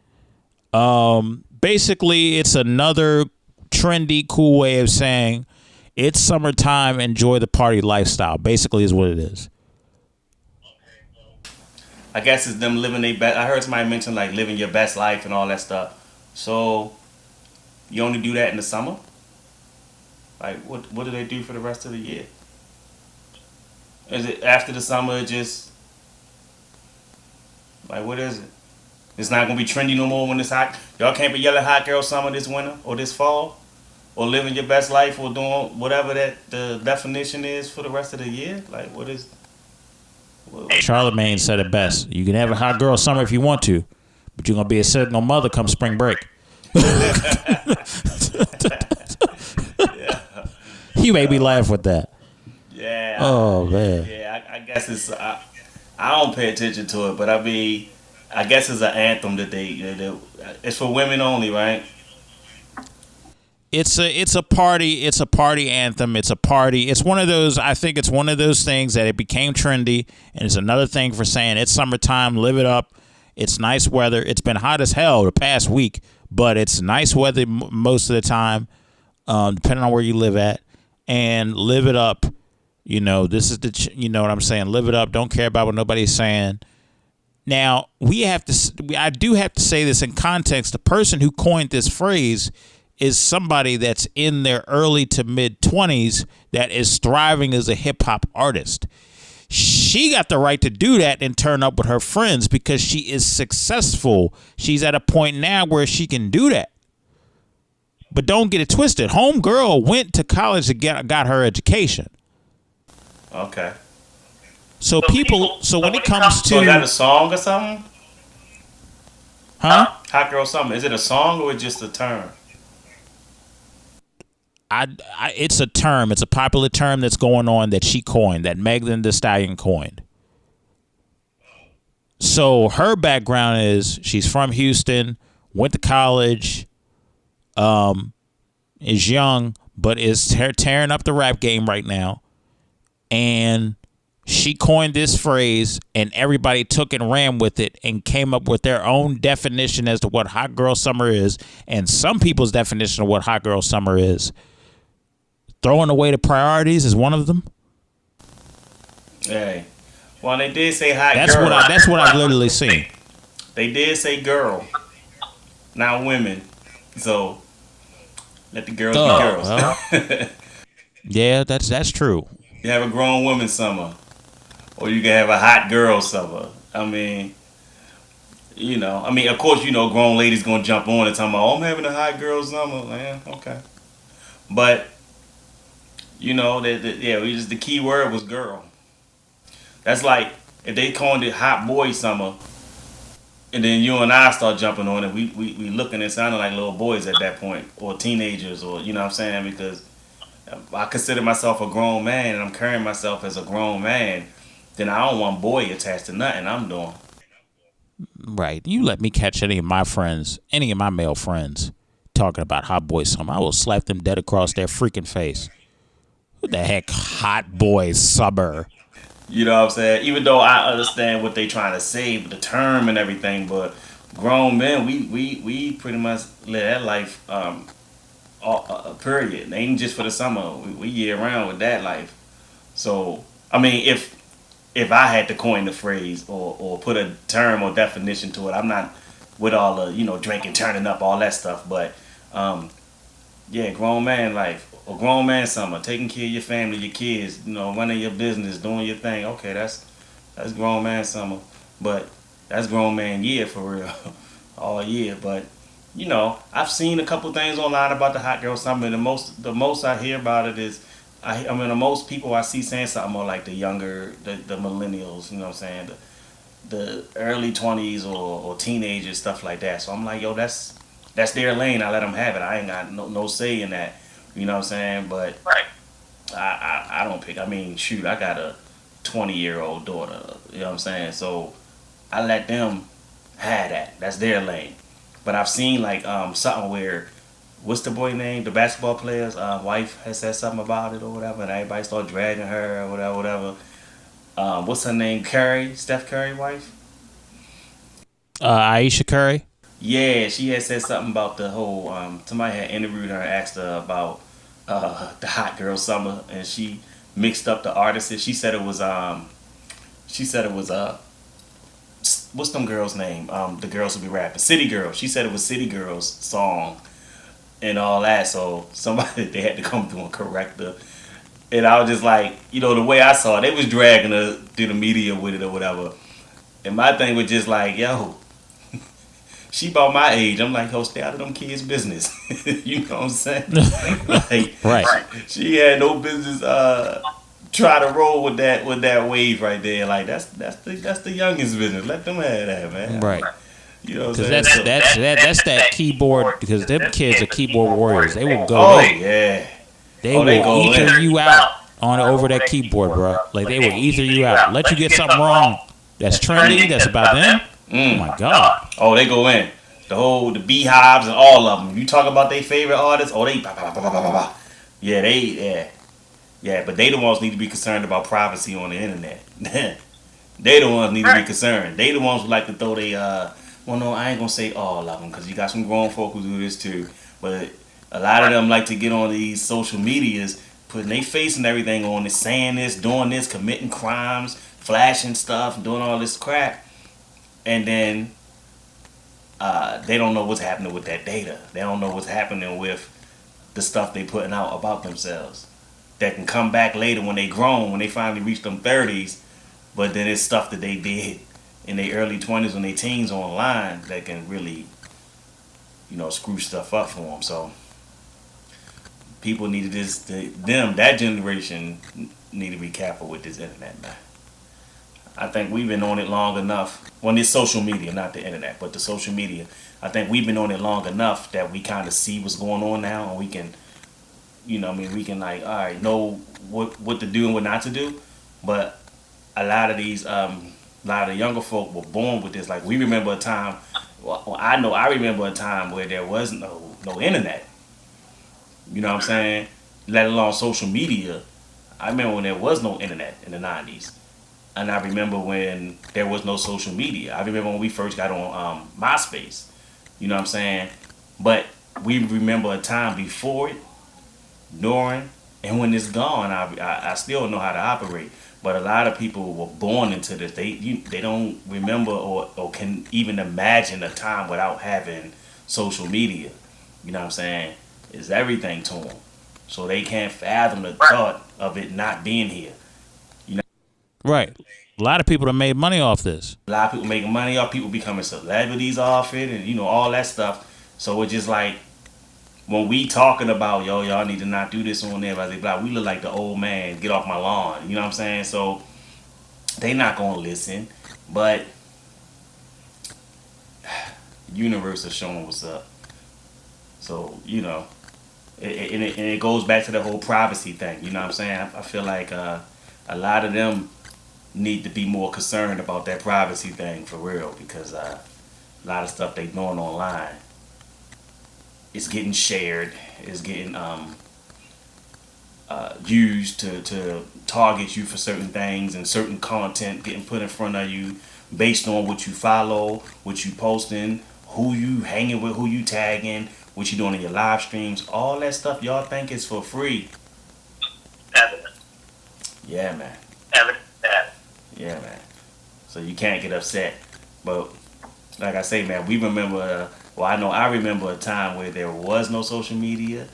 Basically, it's another trendy, cool way of saying it's summertime, enjoy the party lifestyle, basically is what it is. I guess it's them living their best. I heard somebody mention like living your best life and all that stuff. So you only do that in the summer? Like what do they do for the rest of the year? Is it after the summer just like what is it? It's not gonna be trendy no more when it's hot. Y'all can't be yelling hot girl summer this winter or this fall? Or living your best life or doing whatever that the definition is for the rest of the year? Like what is Charlemagne said it best. You can have a hot girl summer if you want to, but you're going to be a single mother come spring break. You made me laugh with that. Yeah. Oh man. Yeah, I guess it's. I don't pay attention to it, but I mean, I guess it's an anthem that they it's for women only, right? It's a party anthem. It's a party. It's one of those. I think it's one of those things that it became trendy, and it's another thing for saying it's summertime. Live it up. It's nice weather. It's been hot as hell the past week, but it's nice weather most of the time, depending on where you live at. And live it up. You know, this is you know what I'm saying? Live it up. Don't care about what nobody's saying. Now, I do have to say this in context. The person who coined this phrase is somebody that's in their early to mid 20s that is thriving as a hip hop artist. She got the right to do that and turn up with her friends because she is successful. She's at a point now where she can do that. But don't get it twisted. Homegirl went to college to got her education. Okay. So when it comes to... So is that a song or something? Huh? Hot Girl Summer. Is it a song or just a term? It's a term. It's a popular term that's going on that she coined, that Megan Thee Stallion coined. So her background is she's from Houston, went to college, is young, but is tearing up the rap game right now. And she coined this phrase, and everybody took and ran with it and came up with their own definition as to what hot girl summer is. And some people's definition of what hot girl summer is, throwing away the priorities, is one of them. Hey, well, they did say hot that's girl. That's what I've literally seen. They did say girl, not women. So let the girls be girls. Well, yeah, that's true. You have a grown woman summer, or you can have a hot girl summer. I mean, of course, grown ladies gonna jump on and talk about, oh, I'm having a hot girl summer. Yeah, okay. But, the key word was girl. That's like if they called it hot boy summer, and then you and I start jumping on it, we looking and sounding like little boys at that point, or teenagers, or, you know what I'm saying? Because I consider myself a grown man and I'm carrying myself as a grown man, then I don't want boy attached to nothing I'm doing. Right. You let me catch any of my male friends talking about hot boy summer, I will slap them dead across their freaking face. What the heck, hot boy summer? You know what I'm saying? Even though I understand what they trying to say, the term and everything, but grown men, we pretty much live that life period. It ain't just for the summer. We year round with that life. So, I mean, if I had to coin the phrase or put a term or definition to it, I'm not with all the, drinking, turning up, all that stuff. But, grown man life or grown man summer, taking care of your family, your kids, running your business, doing your thing. Okay, that's grown man summer. But that's grown man year for real, all year. But I've seen a couple things online about the hot girl summer. The most I hear about it is, the most people I see saying something more like the younger, the millennials, you know what I'm saying, the early 20s or teenagers, stuff like that. So I'm like, yo, that's their lane. I let them have it. I ain't got no say in that, you know what I'm saying? But right. I don't pick. I mean, shoot, I got a 20-year-old daughter, you know what I'm saying? So I let them have that. That's their lane. But I've seen like something where, what's the boy name? The basketball player's wife has said something about it or whatever, and everybody started dragging her or whatever. What's her name? Curry, Steph Curry wife? Aisha Curry? Yeah, she had said something about the whole, somebody had interviewed her and asked her about the hot girl summer, and she mixed up the artists. She said it was what's them girls' name? The girls who be rapping. City Girls. She said it was City Girls' song and all that. So they had to come through and correct her. And I was just like, the way I saw it, they was dragging her through the media with it or whatever. And my thing was just like, yo, she about my age. I'm like, yo, stay out of them kids' business. You know what I'm saying? Like, right. She had no business try to roll with that wave right there. Like that's the youngest business. Let them have that, man. Right. You know what I'm saying? That's that keyboard, because them kids are keyboard warriors. They will go. Oh yeah. They Oh, they will go ether in. you out on over that keyboard, bro. Like they will ether you out. Let you get something wrong that's trendy, that's about them. Oh my god. Oh, they go in. The beehives and all of them. You talk about their favorite artists. Oh, they. Bah, bah, bah, bah, bah, bah. Yeah, yeah. But they the ones need to be concerned about privacy on the internet. They the ones need to be concerned. They the ones who like to throw they. Well, no, I ain't gonna say all of them because you got some grown folk who do this too. But a lot of them like to get on these social medias, putting their face and everything on it, saying this, doing this, committing crimes, flashing stuff, doing all this crap, and then they don't know what's happening with that data. They don't know what's happening with the stuff they putting out about themselves. That can come back later when they grown, when they finally reach them 30s, but then it's stuff that they did in their early 20s when they teens online that can really, screw stuff up for them. So people needed that generation need to be careful with this internet, man. I think we've been on it long enough. Well, it's social media, not the internet, but the social media. I think we've been on it long enough that we kind of see what's going on now, and we can, we can all right, know what to do and what not to do. But a lot of the younger folk were born with this. Like we remember a time. Well, I remember a time where there was no internet. You know what I'm saying? Let alone social media. I remember when there was no internet in the 90s. And I remember when there was no social media. I remember when we first got on MySpace. You know what I'm saying? But we remember a time before it, during, and when it's gone. I still know how to operate. But a lot of people were born into this. They don't remember or can even imagine a time without having social media. You know what I'm saying? It's everything to them. So they can't fathom the thought of it not being here. Right. A lot of people have made money off this. A lot of people making money off, people becoming celebrities off it, and all that stuff. So it's just like when we talking about y'all need to not do this on there, blah, we look like the old man, get off my lawn. You know what I'm saying? So they not gonna listen, but universe is showing what's up. So it goes back to the whole privacy thing. You know what I'm saying? I feel like a lot of them need to be more concerned about that privacy thing for real, because a lot of stuff they doing online is getting shared, is getting used to target you for certain things, and certain content getting put in front of you based on what you follow, what you posting, who you hanging with, who you tagging, what you doing in your live streams. All that stuff y'all think is for free. Evident. Yeah, man. Evident. Yeah, man. So you can't get upset. But like I say, man, we remember, I remember a time where there was no social media.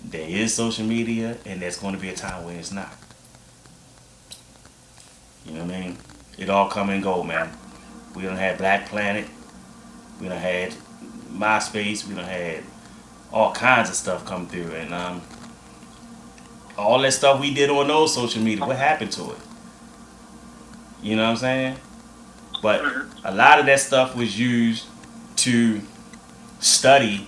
There is social media, and there's going to be a time when it's not. You know what I mean? It all come and go, man. We done had Black Planet. We done had MySpace. We done had all kinds of stuff come through. And all that stuff we did on those social media, what happened to it? You know what I'm saying? But a lot of that stuff was used to study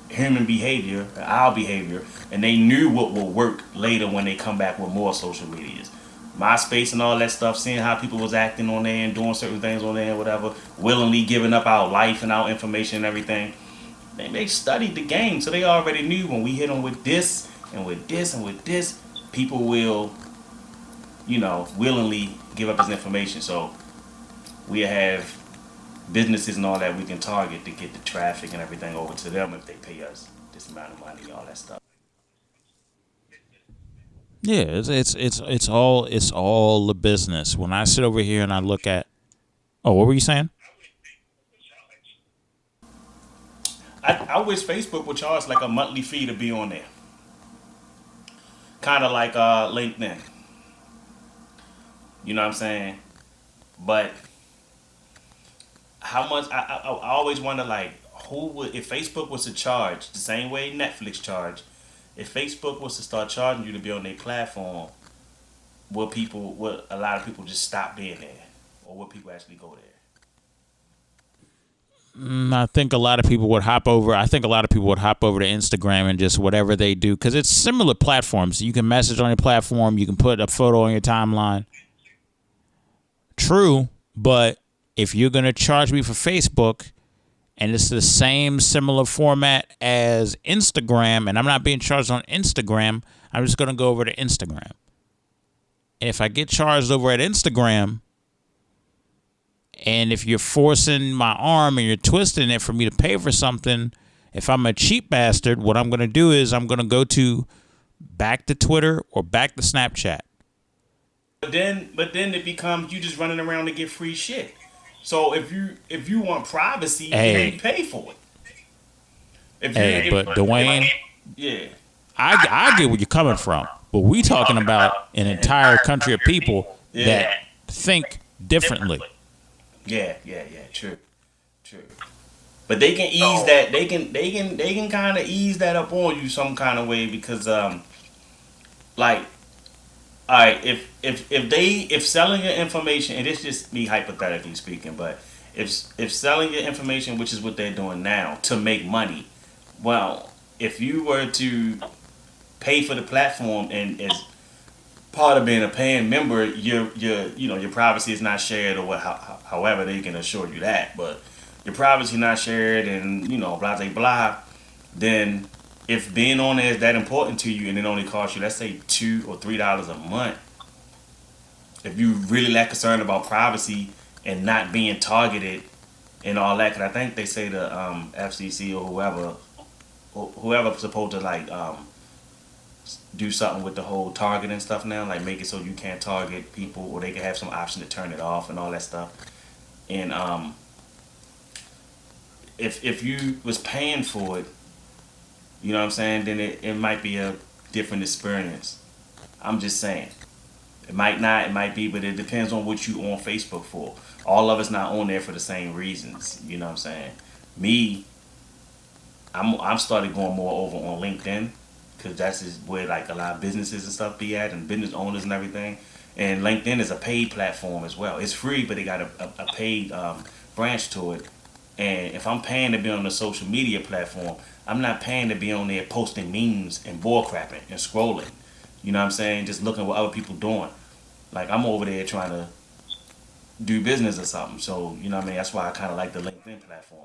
human behavior, our behavior, and they knew what will work later when they come back with more social medias. MySpace and all that stuff, seeing how people was acting on there and doing certain things on there and whatever, willingly giving up our life and our information and everything. They studied the game, so they already knew when we hit them with this and with this and with this, people will, willingly give up his information. So we have businesses and all that we can target to get the traffic and everything over to them if they pay us this amount of money, all that stuff. Yeah, it's all the business. When I sit over here and I look at, what were you saying? I wish Facebook would charge like a monthly fee to be on there, kind of like LinkedIn. You know what I'm saying? But how much? I always wonder, like, who would, if Facebook was to charge the same way Netflix charge, if Facebook was to start charging you to be on their platform, would a lot of people just stop being there, or would people actually go there? I think a lot of people would hop over. I think a lot of people would hop over to Instagram and just whatever they do, because it's similar platforms. You can message on your platform. You can put a photo on your timeline. True, but if you're going to charge me for Facebook and it's the same similar format as Instagram and I'm not being charged on Instagram, I'm just going to go over to Instagram. And if I get charged over at Instagram, and if you're forcing my arm and you're twisting it for me to pay for something, if I'm a cheap bastard, what I'm going to do is I'm going to go to back to Twitter or back to Snapchat. But then it becomes you just running around to get free shit. So if you want privacy, then you pay for it. But Dwayne, yeah, I get where you're coming from, but we talking about an entire country of people that think differently. Yeah, true. But they can ease that. They can kind of ease that up on you some kind of way because like, all right, if selling your information, and it's just me hypothetically speaking, but if selling your information, which is what they're doing now, to make money, well, if you were to pay for the platform and as part of being a paying member, your privacy is not shared or however they can assure you that, but your privacy not shared and blah blah blah, then if being on there is that important to you and it only costs you, let's say $2 or $3 a month, if you really that concerned about privacy and not being targeted and all that, because I think they say the FCC or whoever's supposed to do something with the whole targeting stuff now, like make it so you can't target people, or they can have some option to turn it off and all that stuff. And if you was paying for it, you know what I'm saying, then it might be a different experience. I'm just saying. It might not, it might be, but it depends on what you on Facebook for. All of us not on there for the same reasons. You know what I'm saying? Me, I'm started going more over on LinkedIn, because that's just where like a lot of businesses and stuff be at, and business owners and everything. And LinkedIn is a paid platform as well. It's free, but they got a paid branch to it. And if I'm paying to be on the social media platform, I'm not paying to be on there posting memes and bullcrapping and scrolling. You know what I'm saying? Just looking at what other people doing. Like, I'm over there trying to do business or something. So, you know what I mean? That's why I kind of like the LinkedIn platform.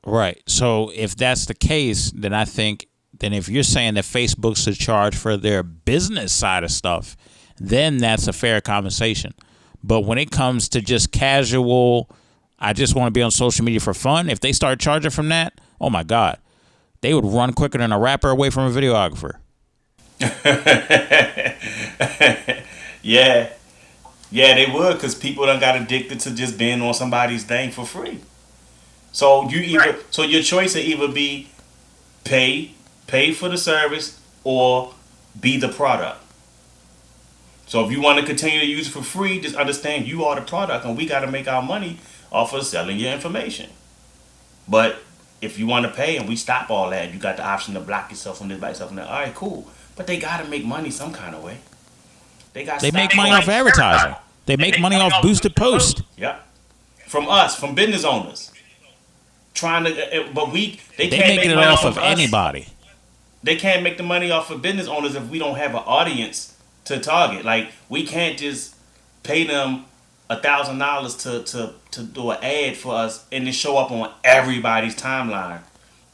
Right. So if that's the case, then I think if you're saying that Facebook should charge for their business side of stuff, then that's a fair conversation. But when it comes to just casual, I just want to be on social media for fun, if they start charging from that, oh my God, they would run quicker than a rapper away from a videographer. Yeah, they would, because people done got addicted to just being on somebody's thing for free. So so your choice will either be pay for the service or be the product. So if you want to continue to use it for free, just understand you are the product, and we got to make our money off of selling your information. But if you want to pay and we stop all that, you got the option to block yourself from this, block yourself from that. All right, cool. But they got to make money some kind of way. They make money off advertising. They make money off boosted posts. Yep. From us, from business owners. Trying to, but they can't make it money off of anybody. They can't make the money off of business owners if we don't have an audience to target. Like, we can't just pay them $1,000 to do an ad for us and then show up on everybody's timeline.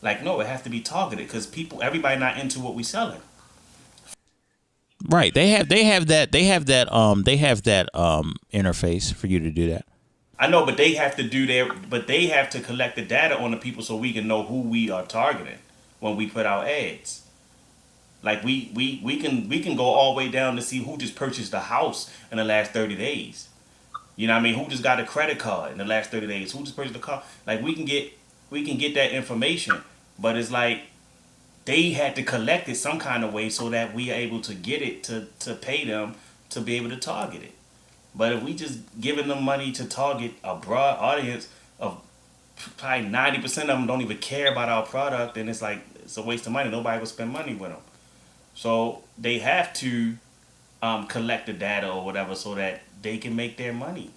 Like, no, it has to be targeted, because everybody not into what we selling. Right. They have that interface for you to do that. I know, but they have to collect the data on the people so we can know who we are targeting when we put out ads. Like, we can go all the way down to see who just purchased a house in the last 30 days. You know what I mean? Who just got a credit card in the last 30 days? Who just purchased a car? Like, we can get that information, but it's like they had to collect it some kind of way so that we are able to get it to pay them to be able to target it. But if we just giving them money to target a broad audience of probably 90% of them don't even care about our product, then it's like it's a waste of money. Nobody will spend money with them. So they have to collect the data or whatever so that they can make their money.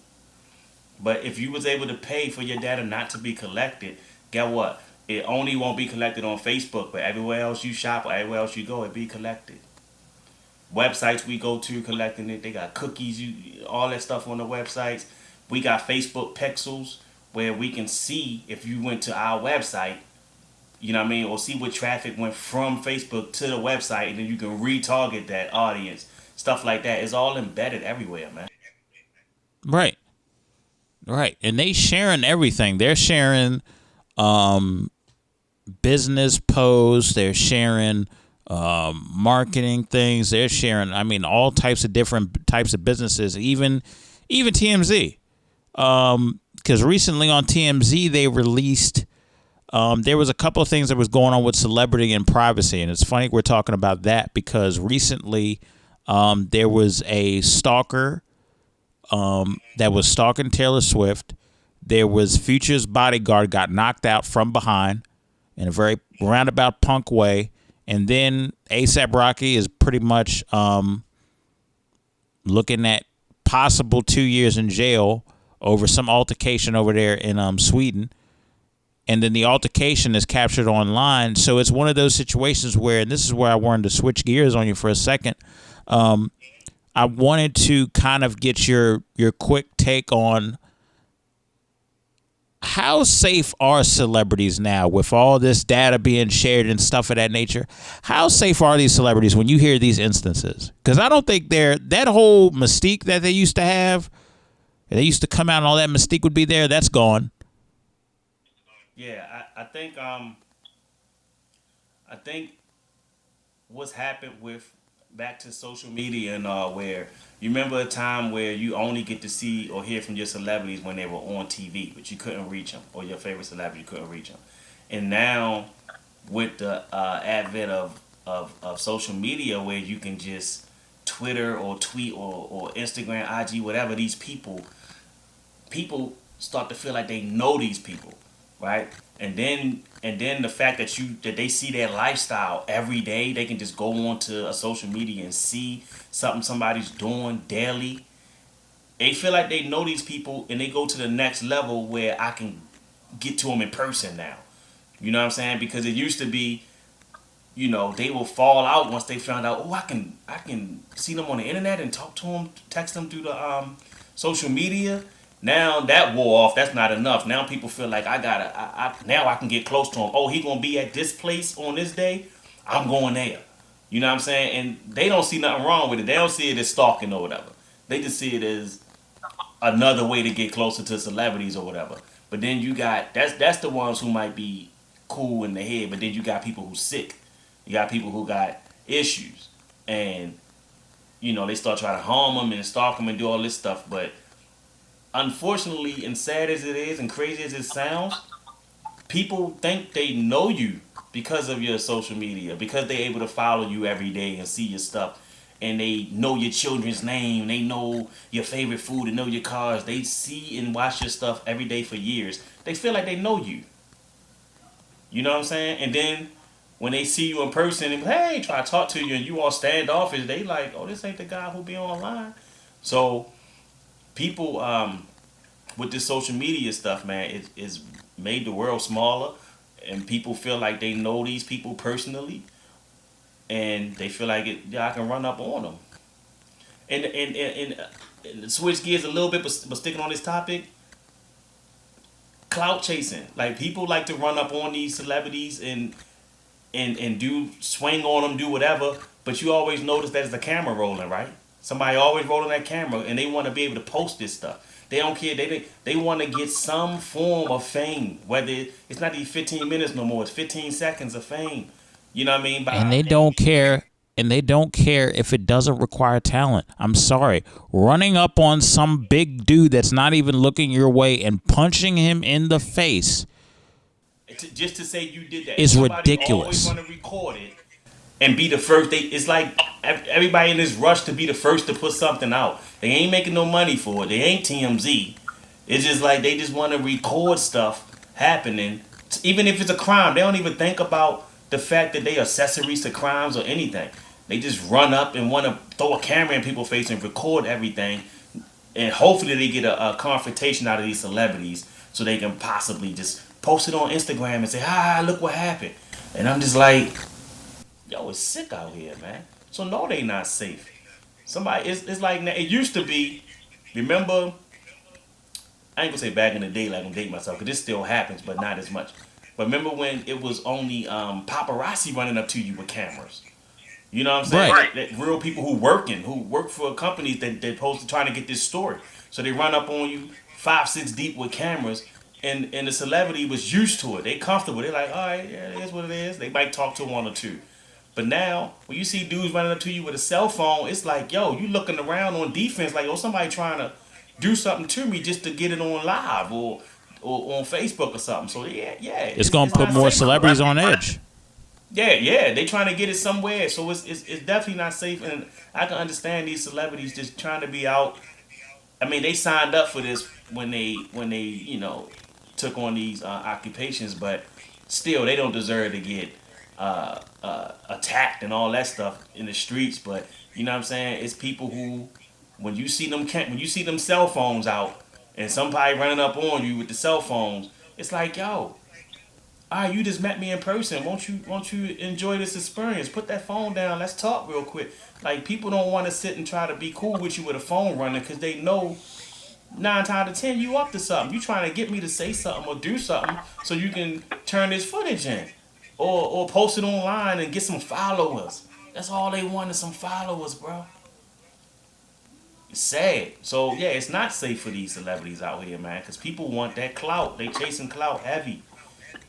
But if you was able to pay for your data not to be collected, get what? It only won't be collected on Facebook, but everywhere else you shop or everywhere else you go, it be collected. Websites we go to collecting it. They got cookies, all that stuff on the websites. We got Facebook pixels where we can see if you went to our website, you know what I mean, or see what traffic went from Facebook to the website, and then you can retarget that audience. Stuff like that is all embedded everywhere, man. Right. Right. And they sharing everything. They're sharing business posts. They're sharing marketing things. They're sharing, I mean, all types of different types of businesses, even TMZ. Because recently on TMZ, they released, there was a couple of things that was going on with celebrity and privacy. And it's funny we're talking about that because recently there was a stalker that was stalking Taylor Swift. There was Future's bodyguard got knocked out from behind in a very roundabout punk way. And then A$AP Rocky is pretty much looking at possible 2 years in jail over some altercation over there in Sweden. And then the altercation is captured online. So it's one of those situations where, and this is where I wanted to switch gears on you for a second. I wanted to kind of get your quick take on how safe are celebrities now with all this data being shared and stuff of that nature? How safe are these celebrities when you hear these instances? Because I don't think that whole mystique that they used to have, they used to come out and all that mystique would be there. That's gone. Yeah, I think what's happened with back to social media and all, where you remember a time where you only get to see or hear from your celebrities when they were on TV, but you couldn't reach them, or your favorite celebrity, you couldn't reach them. And now with the advent of social media, where you can just Twitter or tweet or Instagram, IG, whatever, these people start to feel like they know these people, right? And then the fact that they see their lifestyle every day, they can just go onto a social media and see something somebody's doing daily. They feel like they know these people, and they go to the next level where I can get to them in person now. You know what I'm saying? Because it used to be, they will fall out once they found out, I can see them on the internet and talk to them, text them through the social media. Now that wore off. That's not enough. Now people feel like now I can get close to him. Oh, he gonna be at this place on this day. I'm going there. You know what I'm saying? And they don't see nothing wrong with it. They don't see it as stalking or whatever. They just see it as another way to get closer to celebrities or whatever. But then you got that's the ones who might be cool in the head. But then you got people who's sick. You got people who got issues, and they start trying to harm them and stalk them and do all this stuff. But unfortunately, and sad as it is and crazy as it sounds, people think they know you because of your social media, because they're able to follow you every day and see your stuff, and they know your children's name, they know your favorite food, they know your cars, they see and watch your stuff every day for years. They feel like they know you. You know what I'm saying? And then when they see you in person and hey, try to talk to you and you all standoffish, they like, oh, this ain't the guy who be online. So people with this social media stuff, man, it's made the world smaller, and people feel like they know these people personally, and they feel like I can run up on them. And switch gears a little bit, but sticking on this topic, clout chasing. Like, people like to run up on these celebrities and do swing on them, do whatever, but you always notice that there's a camera rolling, right? Somebody always rolling that camera, and they want to be able to post this stuff. They don't care. They want to get some form of fame, whether it's not even 15 minutes no more. It's 15 seconds of fame. You know what I mean? And they don't care. And they don't care if it doesn't require talent. I'm sorry. Running up on some big dude that's not even looking your way and punching him in the face, just to say you did that, is ridiculous. Always want to record it and be the first. It's like everybody in this rush to be the first to put something out. They ain't making no money for it. They ain't TMZ. It's just like they just want to record stuff happening, even if it's a crime. They don't even think about the fact that they accessories to crimes or anything. They just run up and want to throw a camera in people's face and record everything. and hopefully they get a confrontation out of these celebrities so they can possibly just post it on Instagram and say, look what happened. And I'm just like, yo, it's sick out here, man. So no, they not safe. Somebody, it's like, it used to be, remember, I ain't gonna say back in the day, like I'm gonna date myself, because this still happens, but not as much. But remember when it was only paparazzi running up to you with cameras? You know what I'm saying? Right. That real people who work for companies that they're supposed to trying to get this story. So they run up on you 5, 6 deep with cameras, and the celebrity was used to it. They comfortable. They're like, all right, yeah, it is what it is. They might talk to one or two. But now, when you see dudes running up to you with a cell phone, it's like, yo, you looking around on defense like, oh, somebody trying to do something to me just to get it on live or on Facebook or something. So yeah, it's gonna put more celebrities on edge. Yeah, they trying to get it somewhere. So it's definitely not safe, and I can understand these celebrities just trying to be out. I mean, they signed up for this when they took on these occupations, but still, they don't deserve to get attacked and all that stuff in the streets. But you know what I'm saying? It's people who, when you see them cell phones out and somebody running up on you with the cell phones, it's like, yo, all right, you just met me in person. Won't you enjoy this experience? Put that phone down. Let's talk real quick. Like, people don't want to sit and try to be cool with you with a phone running because they know 9 times out of 10 you up to something. You trying to get me to say something or do something so you can turn this footage in or post it online and get some followers. That's all they want is some followers, bro. It's sad. So yeah, it's not safe for these celebrities out here, man, because people want that clout. They chasing clout heavy.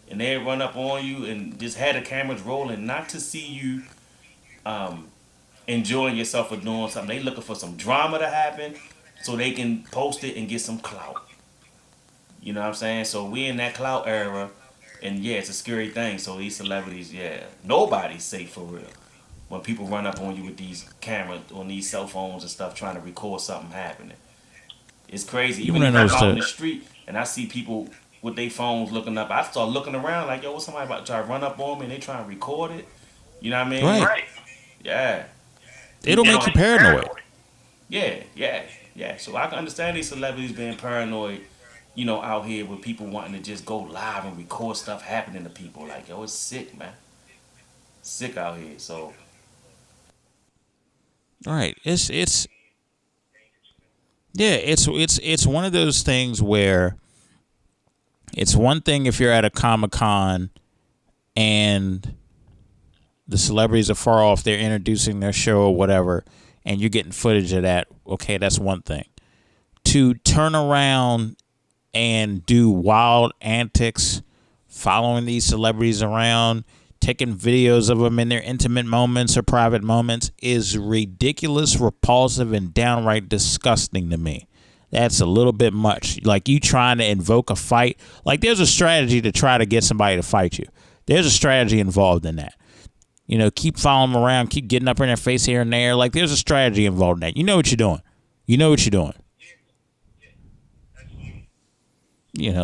And they run up on you and just had the cameras rolling, not to see you enjoying yourself or doing something. They looking for some drama to happen so they can post it and get some clout. You know what I'm saying? So we in that clout era, and yeah, it's a scary thing. So these celebrities, yeah, nobody's safe for real. When people run up on you with these cameras, on these cell phones and stuff, trying to record something happening. It's crazy. Even if I'm out in the street and I see people with their phones looking up, I start looking around like, yo, what's somebody about to try to run up on me and they trying to record it? You know what I mean? Right. Yeah. It'll make you paranoid. Yeah. So I can understand these celebrities being paranoid, out here with people wanting to just go live and record stuff happening to people. Like, yo, it's sick, man. Sick out here. So. Right. It's one of those things where it's one thing if you're at a Comic-Con and the celebrities are far off, they're introducing their show or whatever, and you're getting footage of that. Okay, that's one thing. To turn around and do wild antics, following these celebrities around, taking videos of them in their intimate moments or private moments is ridiculous, repulsive, and downright disgusting to me. That's a little bit much. Like, you trying to invoke a fight. Like, there's a strategy to try to get somebody to fight you. There's a strategy involved in that. Keep following them around, keep getting up in their face here and there. Like, there's a strategy involved in that. You know what you're doing.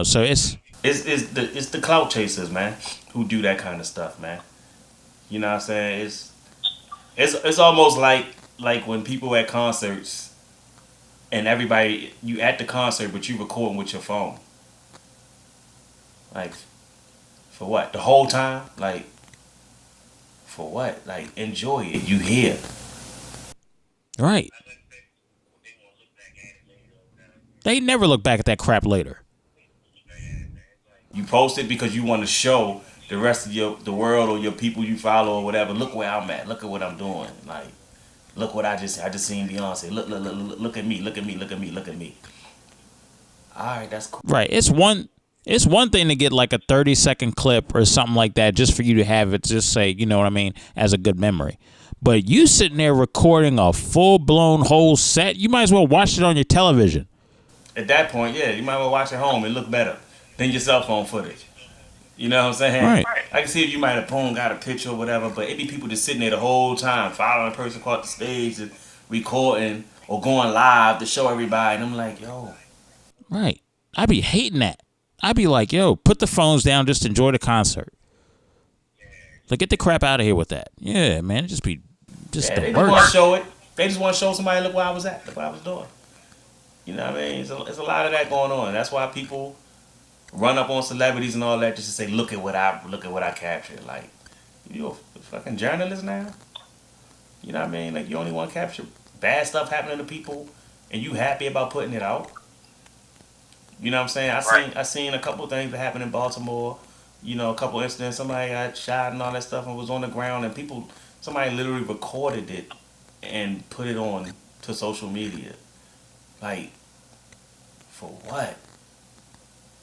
So it's the clout chasers, man, who do that kind of stuff, man. You know what I'm saying? It's almost like when people at concerts and everybody, you at the concert but you recording with your phone. Like, for what? The whole time? Like, for what? Like, enjoy it. You here. Right. They never look back at that crap later. You post it because you want to show the rest of the world or your people you follow or whatever. Look where I'm at. Look at what I'm doing. Like, look what I just seen Beyonce. Look at me. All right, that's cool. Right. It's one thing to get like a 30-second clip or something like that just for you to have it, just say, you know what I mean, as a good memory. But you sitting there recording a full-blown whole set, you might as well watch it on your television. At that point, yeah, you might as well watch it home and look better than your cell phone footage. You know what I'm saying? Right. I can see if you might have got a picture or whatever, but it be people just sitting there the whole time, following a person across the stage and recording or going live to show everybody. And I'm like, yo. Right. I be hating that. I be like, yo, put the phones down, just enjoy the concert. Like, get the crap out of here with that. Yeah, man, it just be the they worst. just want to show it. They just want to show somebody, look where I was at, look what I was doing. You know what I mean? It's a lot of that going on. That's why people run up on celebrities and all that just to say, look at what I captured. Like, you a fucking journalist now? You know what I mean? Like, you only want to capture bad stuff happening to people, and you happy about putting it out. You know what I'm saying? I seen a couple things that happened in Baltimore. You know, a couple incidents. Somebody got shot and all that stuff and was on the ground, and somebody literally recorded it and put it on to social media. Like, for what?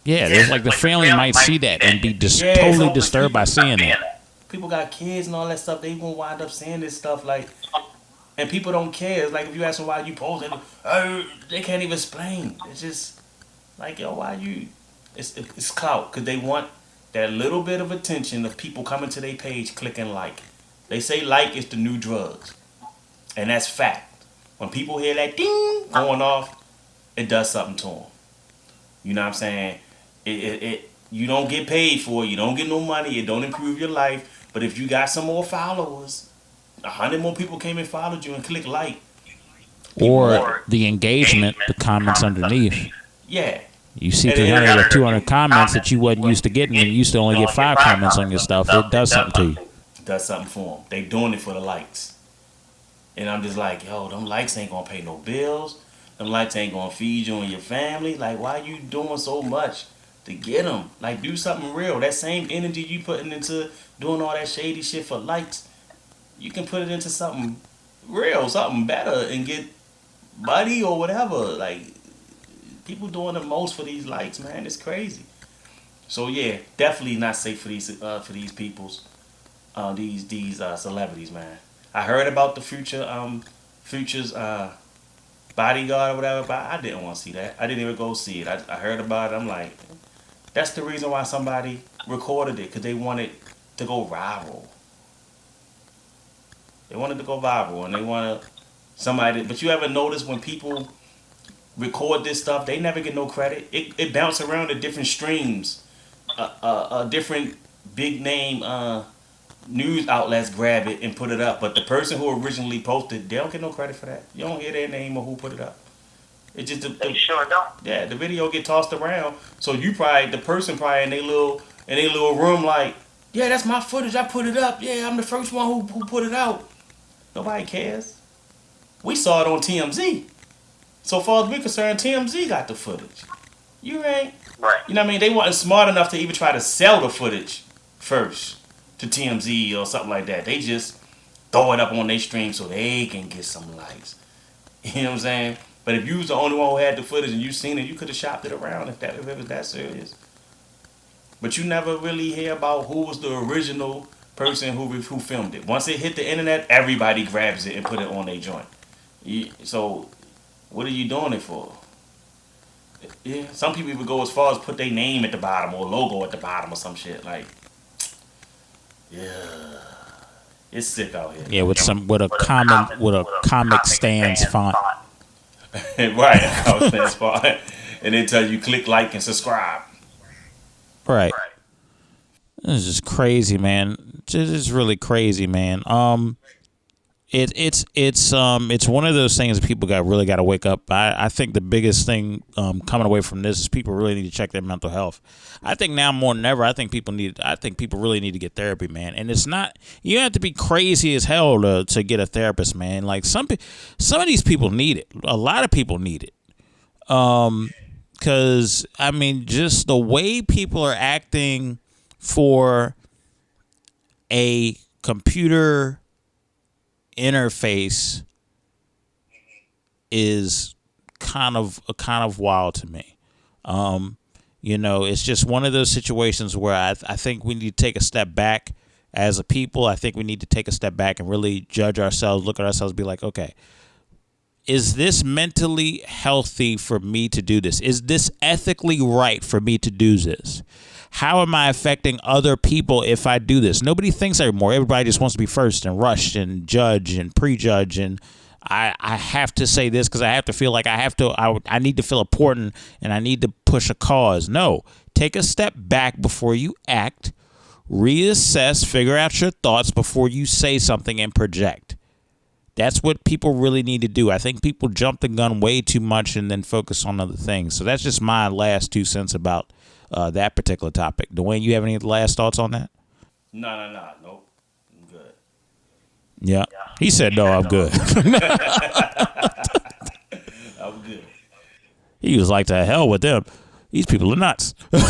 Yeah, there's like the family might see that and be totally disturbed by seeing that. People got kids and all that stuff. They gonna wind up seeing this stuff, like, and people don't care. It's like if you ask them why you posting, they can't even explain. It's just like, yo, why you? It's clout, because they want that little bit of attention of people coming to their page, clicking like. They say like is the new drugs, and that's fact. When people hear that ding going off, it does something to them. You know what I'm saying? You don't get paid for it. You don't get no money. It don't improve your life. But if you got some more followers, 100 more people came and followed you and clicked like. Or the engagement, the comments underneath. Yeah. You see 300 or 200 comments that you wasn't used to getting, and you used to only get 5 comments on your stuff. It does something to you. It does something for them. They doing it for the likes. And I'm just like, yo, them likes ain't gonna pay no bills. Them likes ain't gonna feed you and your family. Like, why you doing so much to get them? Like, do something real. That same energy you putting into doing all that shady shit for likes, you can put it into something real, something better, and get money or whatever. Like, people doing the most for these likes, man. It's crazy. So yeah, definitely not safe for these peoples, these celebrities, man. I heard about the Future's bodyguard or whatever, but I didn't want to see that. I didn't even go see it. I heard about it. I'm like, that's the reason why somebody recorded it, because they wanted to go viral. They wanted to go viral, and they want somebody. But you ever notice when people record this stuff, they never get no credit. It bounce around to different streams, different big name news outlets grab it and put it up, but the person who originally posted, they don't get no credit for that. You don't hear their name or who put it up. It just they sure don't. Yeah, the video get tossed around, so the person in their little room, like, yeah, that's my footage. I put it up. Yeah, I'm the first one who put it out. Nobody cares. We saw it on TMZ. So far as we're concerned, TMZ got the footage. You ain't. Right. You know what I mean? They wasn't smart enough to even try to sell the footage first to TMZ or something like that. They just throw it up on their stream so they can get some likes. You know what I'm saying? But if you was the only one who had the footage and you seen it, you could have shopped it around if it was that serious. But you never really hear about who was the original person who filmed it. Once it hit the internet, everybody grabs it and put it on their joint. So what are you doing it for? Yeah, some people even go as far as put their name at the bottom or logo at the bottom or some shit. Like, yeah, it's sick out here. Yeah, with a Comic Sans font. Right, a Comic Sans font, and they tell you click like and subscribe. Right. This is just crazy, man. It's really crazy, man. It's one of those things that people really got to wake up. I think the biggest thing coming away from this is people really need to check their mental health. I think now more than ever, I think people really need to get therapy, man. And it's not, you have to be crazy as hell to get a therapist, man. Like some of these people need it. A lot of people need it. Because I mean, just the way people are acting for a computer interface is kind of wild to me. It's just one of those situations where I think we need to take a step back as a people. I think we need to take a step back and really judge ourselves, look at ourselves, be like, okay, is this mentally healthy for me to do this? Is this ethically right for me to do this? How am I affecting other people if I do this? Nobody thinks anymore. Everybody just wants to be first and rush and judge and prejudge. And I have to say this because I have to feel like I need to feel important and I need to push a cause. No, take a step back before you act, reassess, figure out your thoughts before you say something and project. That's what people really need to do. I think people jump the gun way too much and then focus on other things. So that's just my last 2 cents about that particular topic. Dwayne, you have any last thoughts on that? No. Nope. I'm good. Yeah. He said, no, I'm good. I'm good. He was like, to hell with them. These people are nuts. No,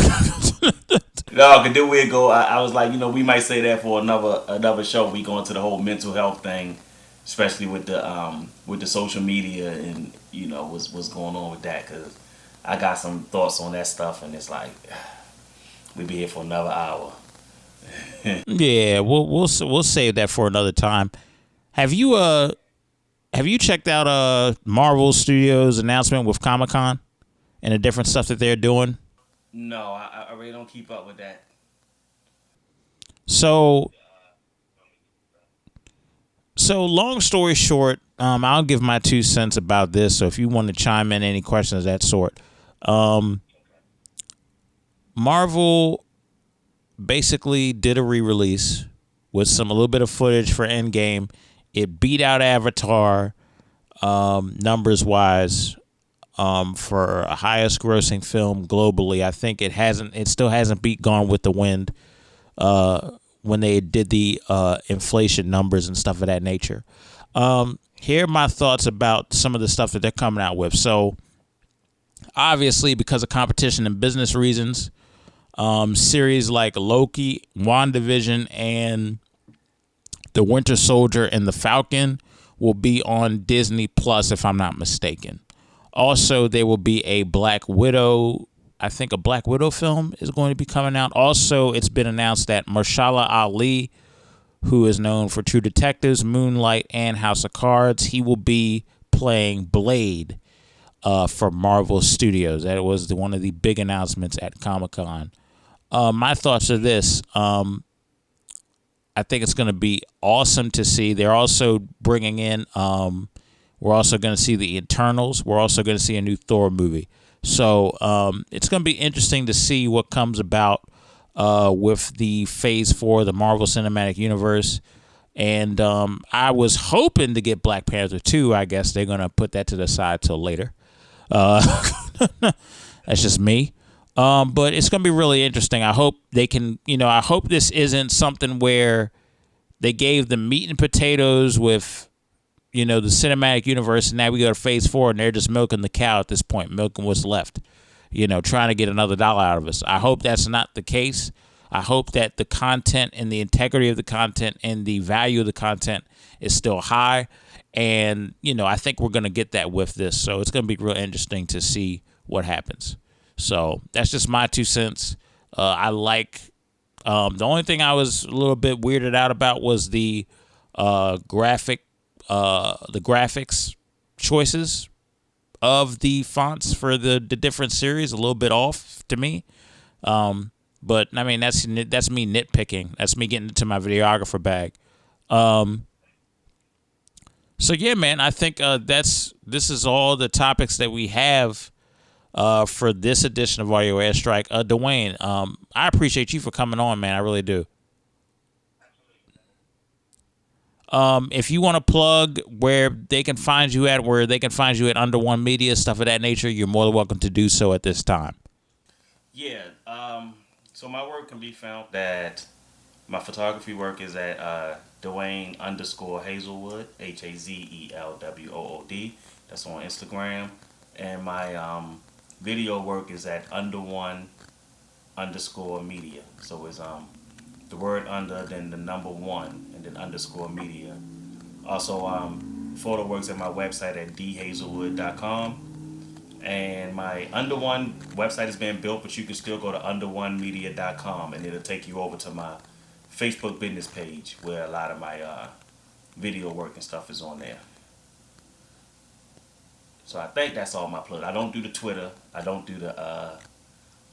because then we'd go. I was like, we might say that for another show. We go into the whole mental health thing, especially with the social media and what's going on with that. Because I got some thoughts on that stuff, and it's like we'd be here for another hour. Yeah, we'll save that for another time. Have you checked out Marvel Studios announcement with Comic-Con and the different stuff that they're doing? No, I really don't keep up with that. So long story short, I'll give my 2 cents about this. So if you want to chime in any questions of that sort, Marvel basically did a re-release with a little bit of footage for Endgame. It beat out Avatar numbers wise for a highest grossing film globally. I think it still hasn't beat Gone with the Wind when they did the inflation numbers and stuff of that nature. Here are my thoughts about some of the stuff that they're coming out with. So obviously, because of competition and business reasons, series like Loki, WandaVision, and The Winter Soldier and The Falcon will be on Disney Plus, if I'm not mistaken. Also, there will be a Black Widow. I think a Black Widow film is going to be coming out. Also, it's been announced that Mahershala Ali, who is known for True Detectives, Moonlight, and House of Cards, he will be playing Blade for Marvel Studios. That was one of the big announcements at Comic-Con. My thoughts are this. I think it's going to be awesome to see. They're also bringing in, we're also going to see the Eternals. We're also going to see a new Thor movie. So it's going to be interesting to see what comes about with the Phase 4 of the Marvel Cinematic Universe. And I was hoping to get Black Panther 2. I guess they're going to put that to the side till later. That's just me. But it's going to be really interesting. I hope they can, I hope this isn't something where they gave the meat and potatoes with, the cinematic universe, and now we go to Phase 4 and they're just milking the cow at this point, milking what's left, trying to get another dollar out of us. I hope that's not the case. I hope that the content and the integrity of the content and the value of the content is still high. And, I think we're going to get that with this. So it's going to be real interesting to see what happens. So that's just my 2 cents. I like the only thing I was a little bit weirded out about was the graphics choices of the fonts for the different series. A little bit off to me. But I mean, that's me nitpicking. That's me getting into my videographer bag. So yeah, man, I think this is all the topics that we have for this edition of Audio Airstrike. Dwayne, I appreciate you for coming on, man. I really do. If you want to plug where they can find you at, Under One Media, stuff of that nature, you're more than welcome to do so at this time. Yeah. So my work can be found my photography work is at Dwayne _Hazelwood, HAZELWOOD. That's on Instagram. And my video work is at _media. So it's the word under, then the number one, and then _media. Also, photo works at my website at dhazelwood.com. And my Under One website is being built, but you can still go to under1media.com, and it'll take you over to my Facebook business page where a lot of my video work and stuff is on there. So I think that's all my plug. I don't do the Twitter. I don't do the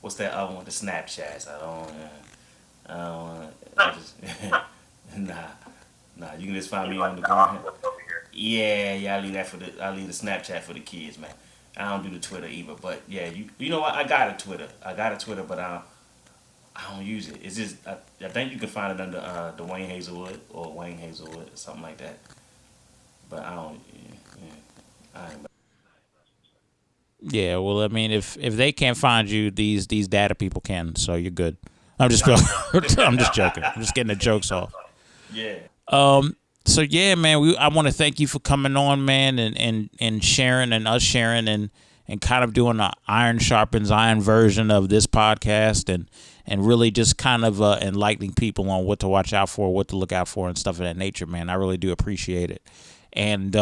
what's that other one? The Snapchats. I just nah. You can just find me on the ground. Yeah. I leave the Snapchat for the kids, man. I don't do the Twitter either. But yeah, you know what? I got a Twitter, but I don't use it. It's just I think you can find it under Dwayne Hazelwood or Wayne Hazelwood or something like that. But I don't. I ain't. Yeah, well, I mean, if they can't find you, these data people can, so you're good. I'm just I'm just joking. I'm just getting the jokes off. Yeah. So yeah, man, I want to thank you for coming on, man, and sharing and us sharing and kind of doing an iron sharpens iron version of this podcast and really just kind of enlightening people on what to watch out for, what to look out for, and stuff of that nature, man. I really do appreciate it, and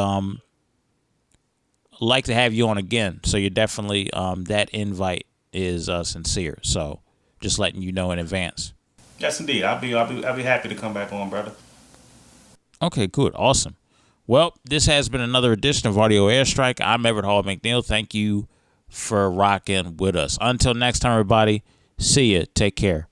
like to have you on again. So you're definitely that invite is sincere. So just letting you know in advance. Yes, indeed. I'll be happy to come back on, brother. Okay, good. Awesome. Well, this has been another edition of Audio Airstrike. I'm Everett Hall-McNeill. Thank you for rocking with us. Until next time, everybody, see ya. Take care.